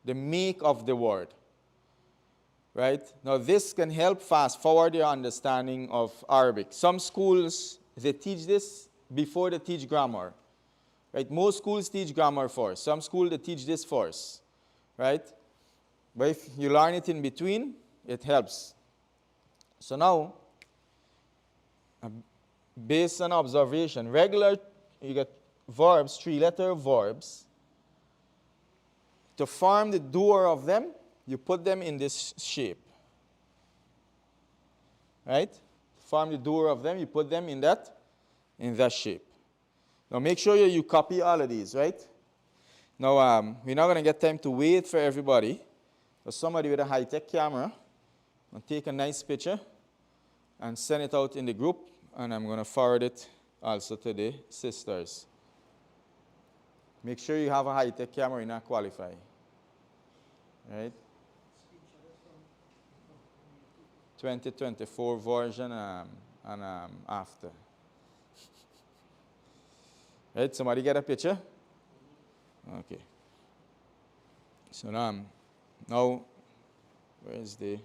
[SPEAKER 1] the make of the word. Right? Now this can help fast forward your understanding of Arabic. Some schools, they teach this before they teach grammar. Right? Most schools teach grammar first. Some schools, they teach this first. Right? But if you learn it in between, it helps. So now, based on observation, you get verbs, three-letter verbs. To form the doer of them, you put them in this shape. Right? To form the doer of them, you put them in that shape. Now make sure you copy all of these, right? Now we're not going to get time to wait for everybody. So somebody with a high-tech camera will take a nice picture and send it out in the group, and I'm going to forward it also to the sisters. Make sure you have a high-tech camera, you're not qualified. Right? 2024 version and after. Right? Somebody get a picture? Okay. So now where is the...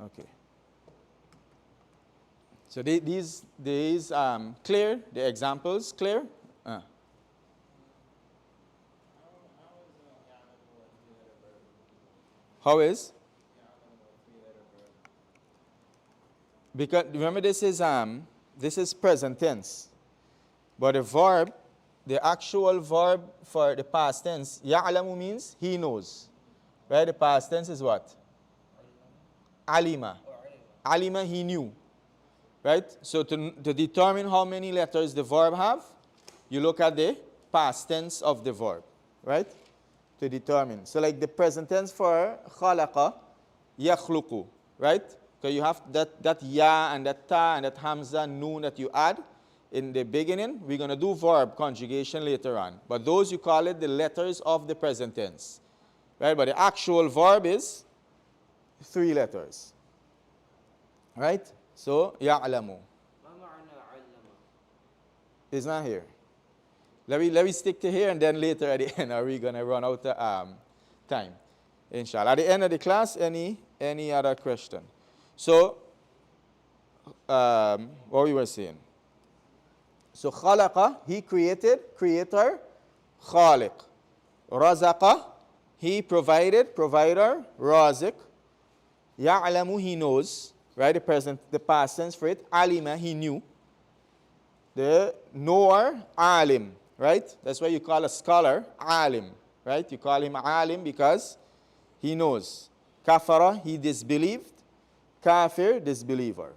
[SPEAKER 1] Okay. So these clear? The examples clear? How is? Because remember this is present tense. But the verb, the actual verb for the past tense, ya'lamu means he knows. Right? The past tense is what? Alima. Alima, he knew. Right? So to determine how many letters the verb have, you look at the past tense of the verb. Right? To determine. So like the present tense for khalaqa, yakhluqu. Right? So you have that ya and that ta and that hamza, noon that you add in the beginning. We're going to do verb conjugation later on. But those you call it the letters of the present tense. Right? But the actual verb is 3 letters. Right? So, ya'lamu. It's not here. Let me stick to here, and then later at the end, are we going to run out of time? Inshallah. At the end of the class, any other question? So, what we were saying. So, khalaqa, he created, creator, khaliq. Razaqa, he provided, provider, raziq. Ya'lamu, he knows, right? The past tense for it. Alima, he knew. The knower, alim, right? That's why you call a scholar alim, right? You call him alim because he knows. Kafara, he disbelieved. Kafir, disbeliever.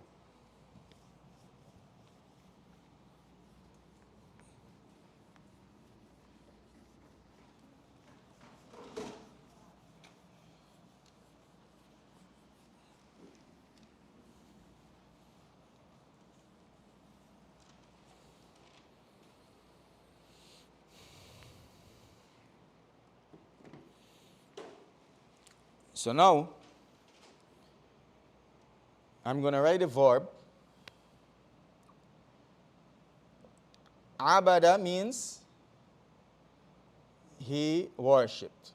[SPEAKER 1] So now, I'm going to write a verb. Abada means he worshipped.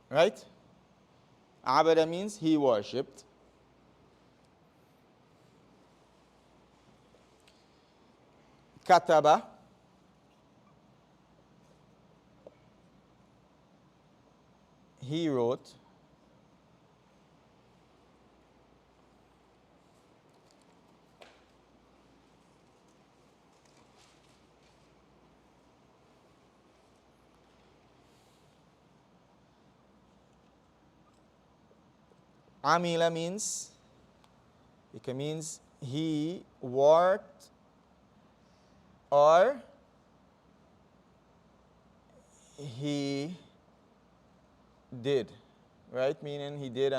[SPEAKER 1] Right? Abada means he worshipped. Kataba, he wrote. Amila means, it means he worked or he did, right? Meaning he did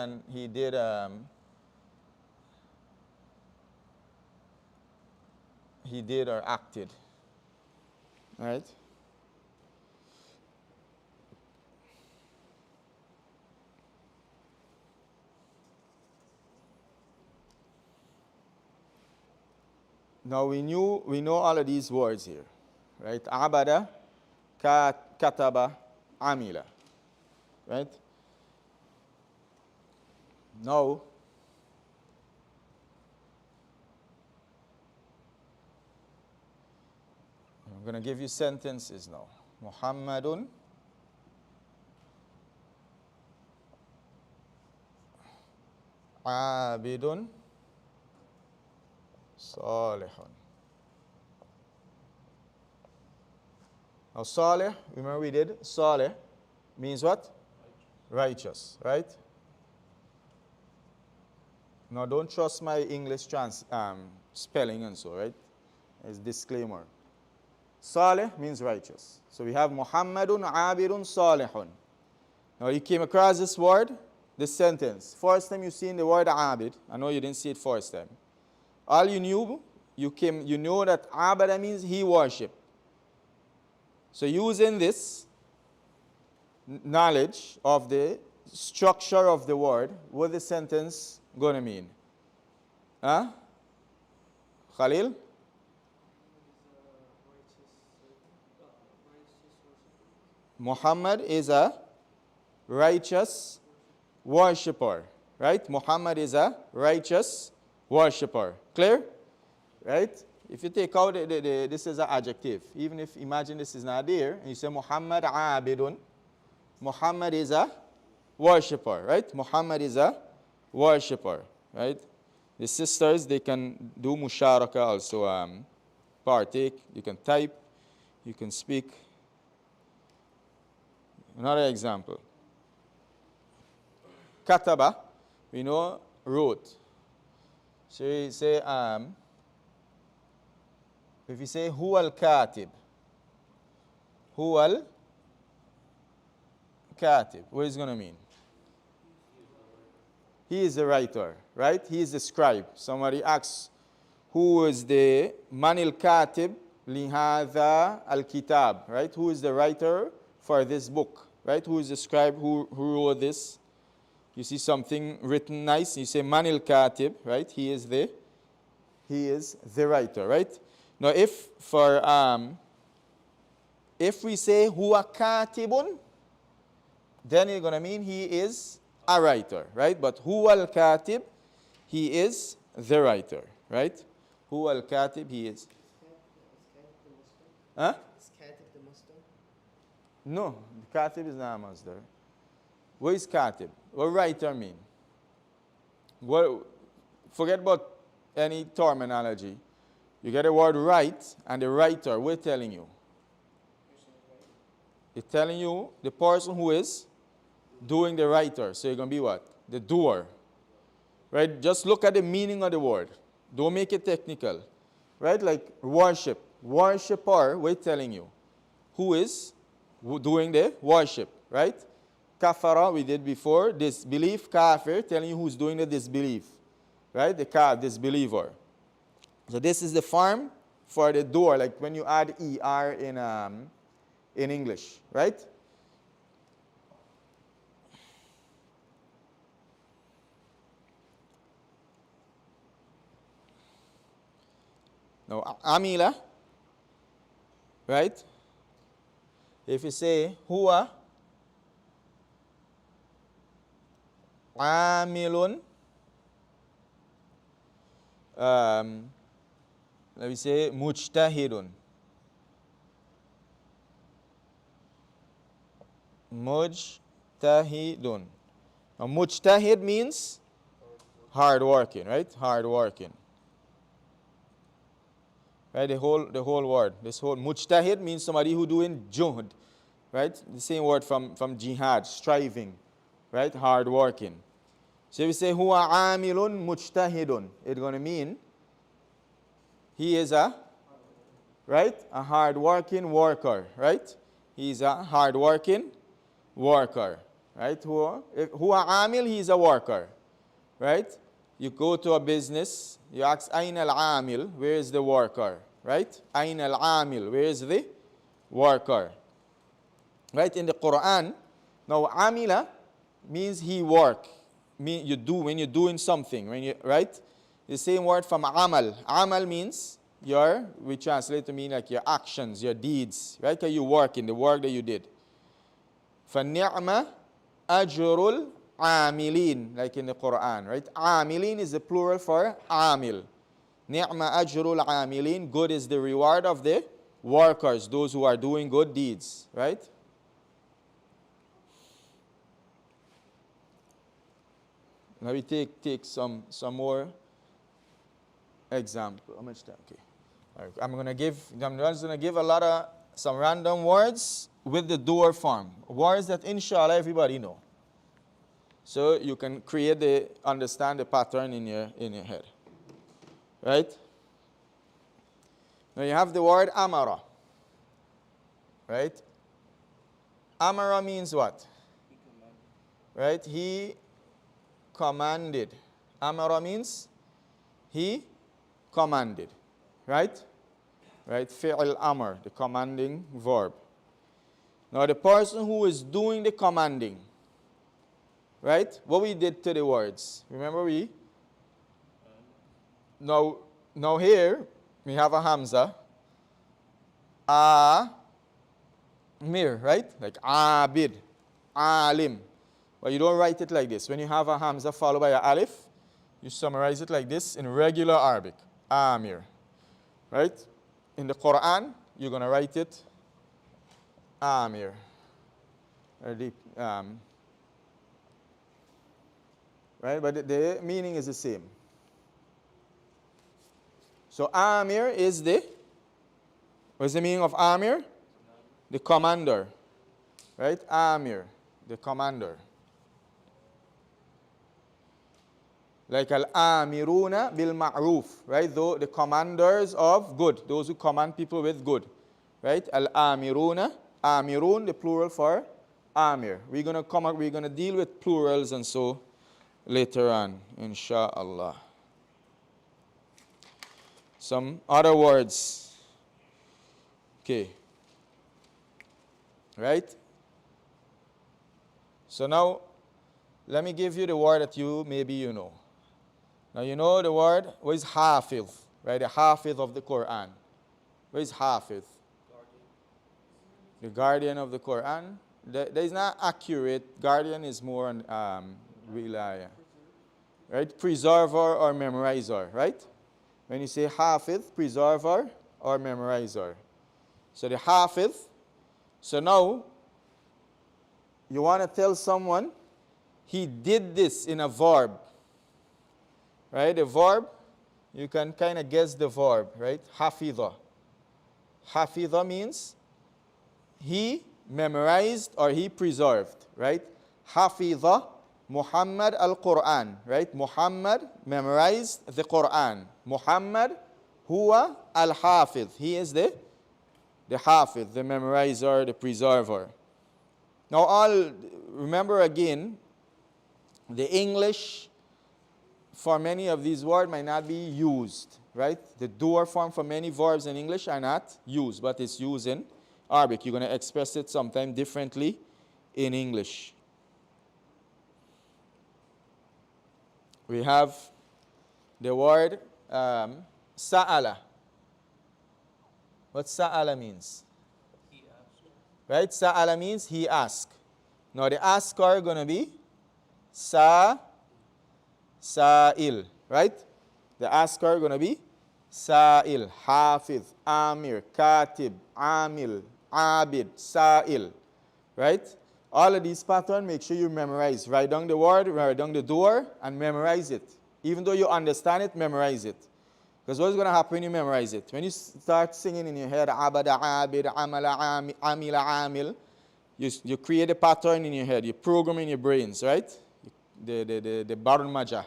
[SPEAKER 1] or acted, right? Now we know all of these words here, right? Abada, kataba, amila, right? Now, I'm going to give you sentences now. Muhammadun abidun salihun. Now salih, remember we did? Salih means what? Righteous, right? Now don't trust my English spelling and so, right? It's disclaimer. Salih means righteous. So we have Muhammadun abidun salihun. Now you came across this word, this sentence. First time you seen the word abid. I know you didn't see it first time. All you knew, you know that abada means he worshiped. So using this knowledge of the structure of the word, what the sentence going to mean? Huh? Khalil? Muhammad is a righteous worshipper, right? Muhammad is a righteous worshipper. Clear? Right? If you take out this is an adjective, even if imagine this is not there, and you say Muhammad abidun, Muhammad is a worshipper, right? Muhammad is a worshipper, right? The sisters, they can do musharaka also, partake. You can type, you can speak. Another example. Kataba, we know, wrote. So you say, if you say, huwa al-katib. Huwa al-katib. What is it going to mean? He is the writer, right? He is the scribe. Somebody asks, who is the manil katib lihadha al-kitab, right? Who is the writer for this book? Right? Who is the scribe who wrote this? You see something written nice, you say manil katib, right? He is the writer, right? Now if we say huwa katibun, then it's going to mean he is a writer, right? But huwa al-katib, he is the writer, right? Huwa al-katib, he is. Huh?
[SPEAKER 2] Is katib the Muslim?
[SPEAKER 1] No, katib is not a masdar. What is katib? What writer mean? Forget about any terminology. You get the word write, and the writer, we're telling you. It's telling you the person who is doing the writer. So you're going to be what? The doer. Right? Just look at the meaning of the word. Don't make it technical. Right? Like worship. Worshipper, we're telling you. Who is doing the worship. Right? Kafara, we did before. Disbelief, kafir, telling you who's doing the disbelief. Right? The disbeliever. So this is the form for the door, like when you add ER in English, right? Now, amila, right? If you say huwa amilun, let me say mujtahidun. Mujtahidun. Now mujtahid means hard working, right? Hard working. Right? The whole word. This whole mujtahid means somebody who doing juhd. Right? The same word from jihad, striving. Right? Hard working. So if we say huwa amilun mujtahidun, it's going to mean he is a hard working worker, right? He's a hard working worker, right? Huwa amil, he's a worker, right? You go to a business, you ask ayn al-amil, where is the worker, right? Ayn al-amil, where is the worker? Right? In the Quran, now amila means he work. You do when you're doing something, right? The same word from amal. Amal means we translate to mean like your actions, your deeds, right? You work in the work that you did. فَنِعْمَ أَجْرُ الْعَامِلِينَ, like in the Quran, right? Amilin is the plural for amil. Ni'ma ajrul amilin, good is the reward of the workers, those who are doing good deeds, right? Now we take some more example. How much time? Okay. All right. I'm just gonna give a lot of some random words with the door form. Words that inshallah everybody know. So you can understand the pattern in your head. Right? Now you have the word amara. Right? Amara means what? Right? He commanded. Amara means he commanded. Right? Right? Fi'l amr, the commanding verb. Now the person who is doing the commanding, right? What we did to the words. Remember we? Now here we have a hamza. Mir, right? Like abid, alim. But you don't write it like this. When you have a hamza followed by an alif, you summarize it like this in regular Arabic. Amir. Right? In the Quran, you're going to write it Amir. Right? But the meaning is the same. So Amir is what's the meaning of Amir? The commander. Right? Amir, the commander. Like al-amiruna bil ma'ruf, right? Though the commanders of good, those who command people with good, right? Al-amiruna, amirun, the plural for amir. We're gonna deal with plurals and so later on, insha'Allah. Some other words, okay, right? So now, let me give you the word that maybe you know. Now you know the word, what is hafiz, right? The hafiz of the Quran. What is hafiz? The guardian of the Quran. That is not accurate. Guardian is more wilaya. Right? Preserver or memorizer, right? When you say hafiz, preserver or memorizer. So the hafiz. So now, you want to tell someone, he did this in a verb. Right? The verb, you can kind of guess the verb, right? Hafidha. Hafidha means he memorized or he preserved, right? Hafidha Muhammad al-Quran, right? Muhammad memorized the Quran. Muhammad huwa al-Hafiz. He is the Hafiz, the memorizer, the preserver. Now remember again, the English for many of these words might not be used, right? The door form for many verbs in English are not used, but it's used in Arabic. You're going to express it sometime differently in English. We have the word sa'ala. What sa'ala means?
[SPEAKER 4] He asked.
[SPEAKER 1] right? Sa'ala means he asked. Now the asker going to be Sa'il, right? The asker going to be Sa'il, Hafiz, Amir, Katib, Amil, Abid, Sa'il, right? All of these patterns, make sure you memorize. Write down the word, write down the door, and memorize it. Even though you understand it, memorize it. Because what's going to happen when you memorize it? When you start singing in your head, Abada, Abid, Amala, Amila, Amil, you create a pattern in your head. You program in your brains, right? The Barun Majah.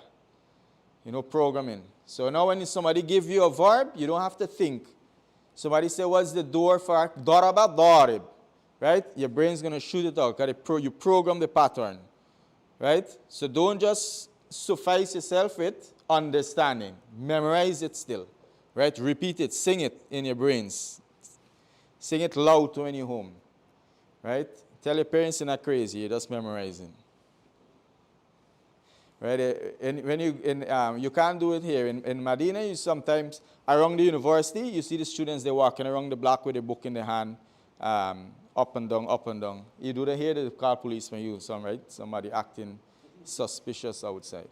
[SPEAKER 1] You know, programming. So now when somebody give you a verb, you don't have to think. Somebody say, what's the door for Daraba? Darib. Right? Your brain's going to shoot it out. You program the pattern. Right? So don't just suffice yourself with understanding. Memorize it still. Right? Repeat it. Sing it in your brains. Sing it loud when you're home. Right? Tell your parents you're not crazy. You're just memorizing. Right? And when you can't do it here. In Medina, you sometimes, around the university, you see the students, they're walking around the block with a book in their hand, up and down, up and down. You do that here, they call police when you, right? Somebody acting suspicious outside.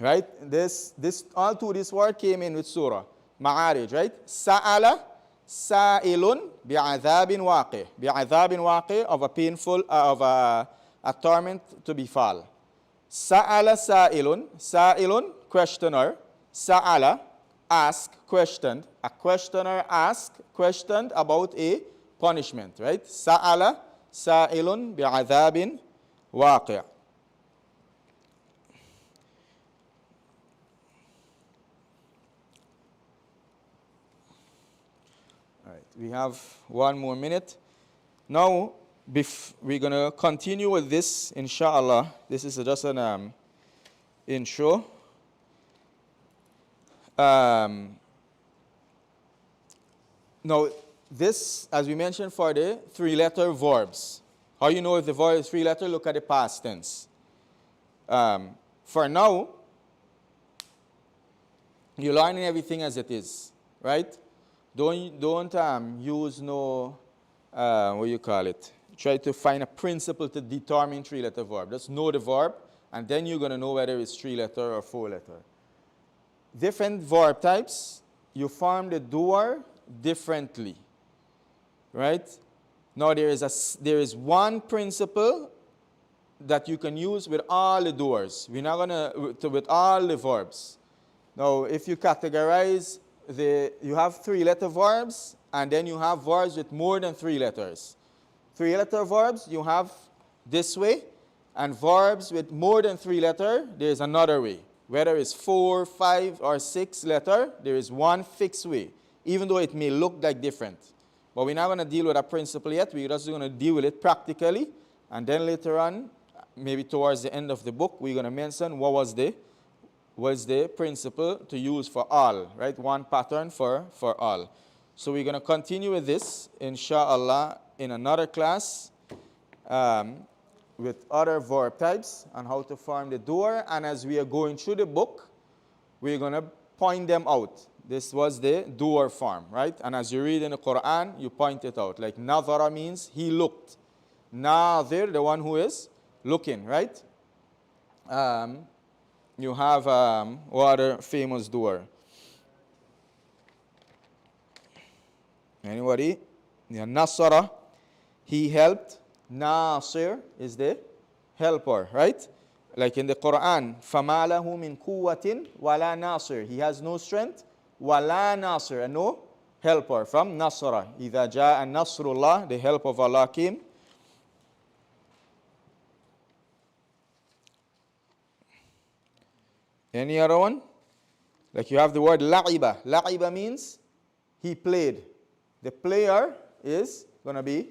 [SPEAKER 1] Right? All through this word came in with surah. Ma'arij, right? Sa'ala, sa'ilun bi'adhabin waqi. Bi'adhabin waqi, of a painful, of a torment to befall. Sa'ala sa'ilun. Sa'ilun, questioner. Sa'ala, ask, questioned. A questioner asked, questioned about a punishment, right? Sa'ala sa'ilun bi'adhabin waqi'. All right, we have 1 more minute. Now, we're going to continue with this, inshallah. This is just an intro. Now, this, as we mentioned, for the 3-letter verbs. How you know if the verb is 3-letter? Look at the past tense. For now, you're learning everything as it is, right? Don't use no, what you call it? Try to find a principle to determine 3-letter verb. Just know the verb, and then you're going to know whether it's 3-letter or 4-letter. Different verb types, you form the doer differently, right? Now there is one principle that you can use with all the doers. We're not going to with all the verbs. Now, if you categorize you have 3-letter verbs, and then you have verbs with more than 3 letters. 3-letter verbs you have this way, and verbs with more than 3 letters, there's another way. Whether it's 4, 5, or 6 letter, there is one fixed way, even though it may look like different. But we're not going to deal with that principle yet. We're just going to deal with it practically, and then later on, maybe towards the end of the book, we're going to mention what was the principle to use for all, right? One pattern for all. So we're going to continue with this, inshallah, in another class with other verb types and how to form the doer. And as we are going through the book, we're going to point them out. This was the doer form, right? And as you read in the Quran, you point it out. Like nadhara means he looked. Nadhir, the one who is looking, right? You have what other famous doer? Anybody? Yeah, Nasara, he helped. Nasir is the helper, right? Like in the Quran, فَمَا لَهُ مِنْ قُوَّةٍ وَلَا نَاصِرٍ. He has no strength, وَلَا نَاصِرٍ, and no helper. From Nasara, إِذَا جَاءَ نَصْرُ اللَّهِ, the help of Allah came. Any other one? Like you have the word la'iba. La'iba means he played. The player is going to be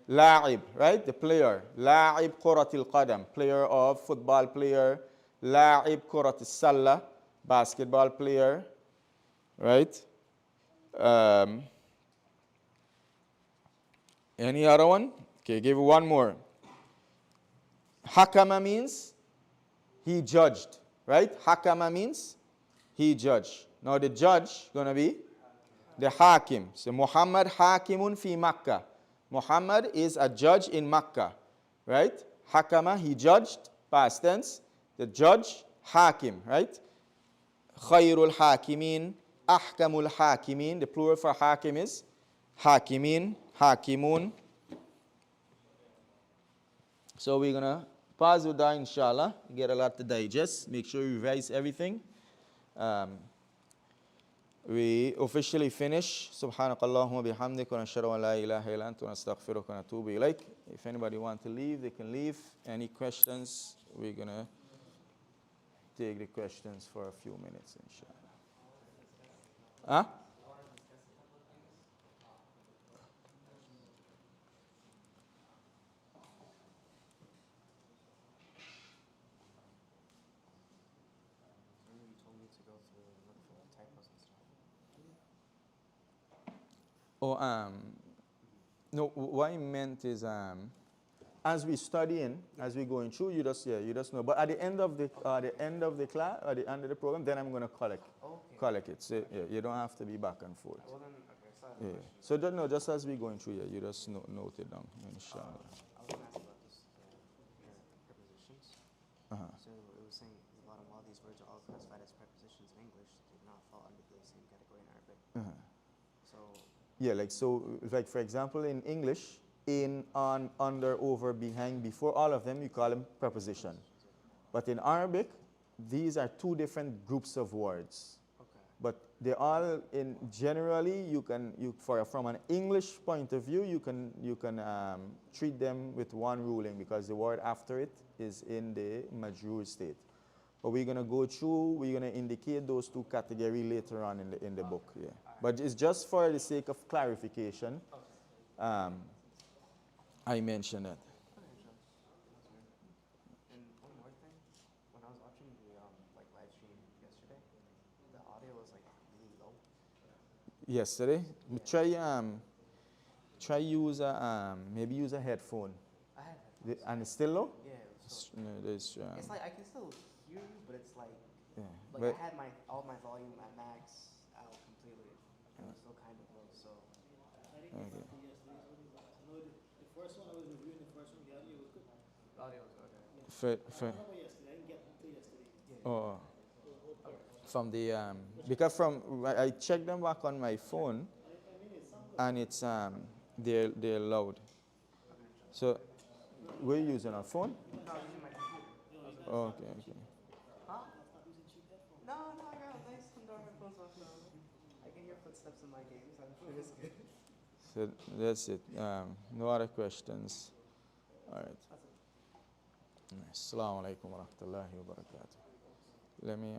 [SPEAKER 1] la'ib, right? The player. La'ib kuratil qadam, player of football player. La'ib kuratil salla, basketball player, right? Any other one? Okay, give you one more. Hakama means he judged, right? Hakama means he judged. Now the judge gonna be the Hakim. So Muhammad Hakimun fi Makkah. Muhammad is a judge in Makkah. Right? Hakama, he judged, past tense. The judge, Hakim, right? Khairul Hakimin, Ahkamul Hakimin. The plural for Hakim is Hakimin, Hakimun. So we're gonna pause with that, inshallah. Get a lot to digest. Make sure you revise everything. We officially finish. Subhanakallahumma bihamdik wa nashhadu an la ilaha illa anta wa nastaghfiruka wa natubu ilayk. If anybody want to leave, they can leave. Any questions? We're gonna take the questions for a few minutes, inshallah. Huh?
[SPEAKER 2] You told me to go through and look for typos and stuff.
[SPEAKER 1] Oh, no, what I meant is, as we studying, as we going through, you just know. But at the end of the class, at the end of the program, then I'm gonna collect it. So yeah, you don't have to be back and forth.
[SPEAKER 2] Well then, okay, so I have a
[SPEAKER 1] Yeah.
[SPEAKER 2] question.
[SPEAKER 1] So don't know, just as we going through, you just note it down, inshallah.
[SPEAKER 2] I was gonna ask about this, prepositions.
[SPEAKER 1] Uh-huh.
[SPEAKER 2] So it was saying a lot of these words are all classified as prepositions in English. They do not fall under the same category in Arabic.
[SPEAKER 1] Uh-huh.
[SPEAKER 2] So
[SPEAKER 1] Yeah, like for example, in English, in, on, under, over, behind, before, all of them, you call them preposition. But in Arabic, these are two different groups of words.
[SPEAKER 2] okay.
[SPEAKER 1] But they all, generally, from an English point of view, you can treat them with one ruling because the word after it is in the majrur state. But we're gonna go through, we're gonna indicate those two categories later on in the book. Yeah. But it's just for the sake of clarification. I mentioned that.
[SPEAKER 2] Okay, sure. And one more thing, when I was watching the live stream yesterday, the audio was like really low.
[SPEAKER 1] Yesterday, try use maybe use a headphone.
[SPEAKER 2] I had headphones.
[SPEAKER 1] And it's still low.
[SPEAKER 2] Yeah, it was so,
[SPEAKER 1] It's
[SPEAKER 2] it's like I can still hear you, but it's like
[SPEAKER 1] yeah.
[SPEAKER 2] like
[SPEAKER 1] But
[SPEAKER 2] I had all my volume at max out completely, and it was still kind of low. So
[SPEAKER 1] okay.
[SPEAKER 4] The first one I was reviewing, the first one, the audio was good.
[SPEAKER 2] the audio was okay.
[SPEAKER 1] For,
[SPEAKER 4] I don't know yesterday, I didn't get to yesterday.
[SPEAKER 1] oh, from the because I checked them back on my phone, and it's they're loud. So we're using our phone.
[SPEAKER 2] No, I was using my computer.
[SPEAKER 1] Oh, okay.
[SPEAKER 2] Huh? No, I got nice indoor headphones off now. I can hear footsteps in my games. I'm sure it's good.
[SPEAKER 1] So that's it. No other questions. All right. Assalamu alaikum wa rahmatullahi wa barakatuh. Let me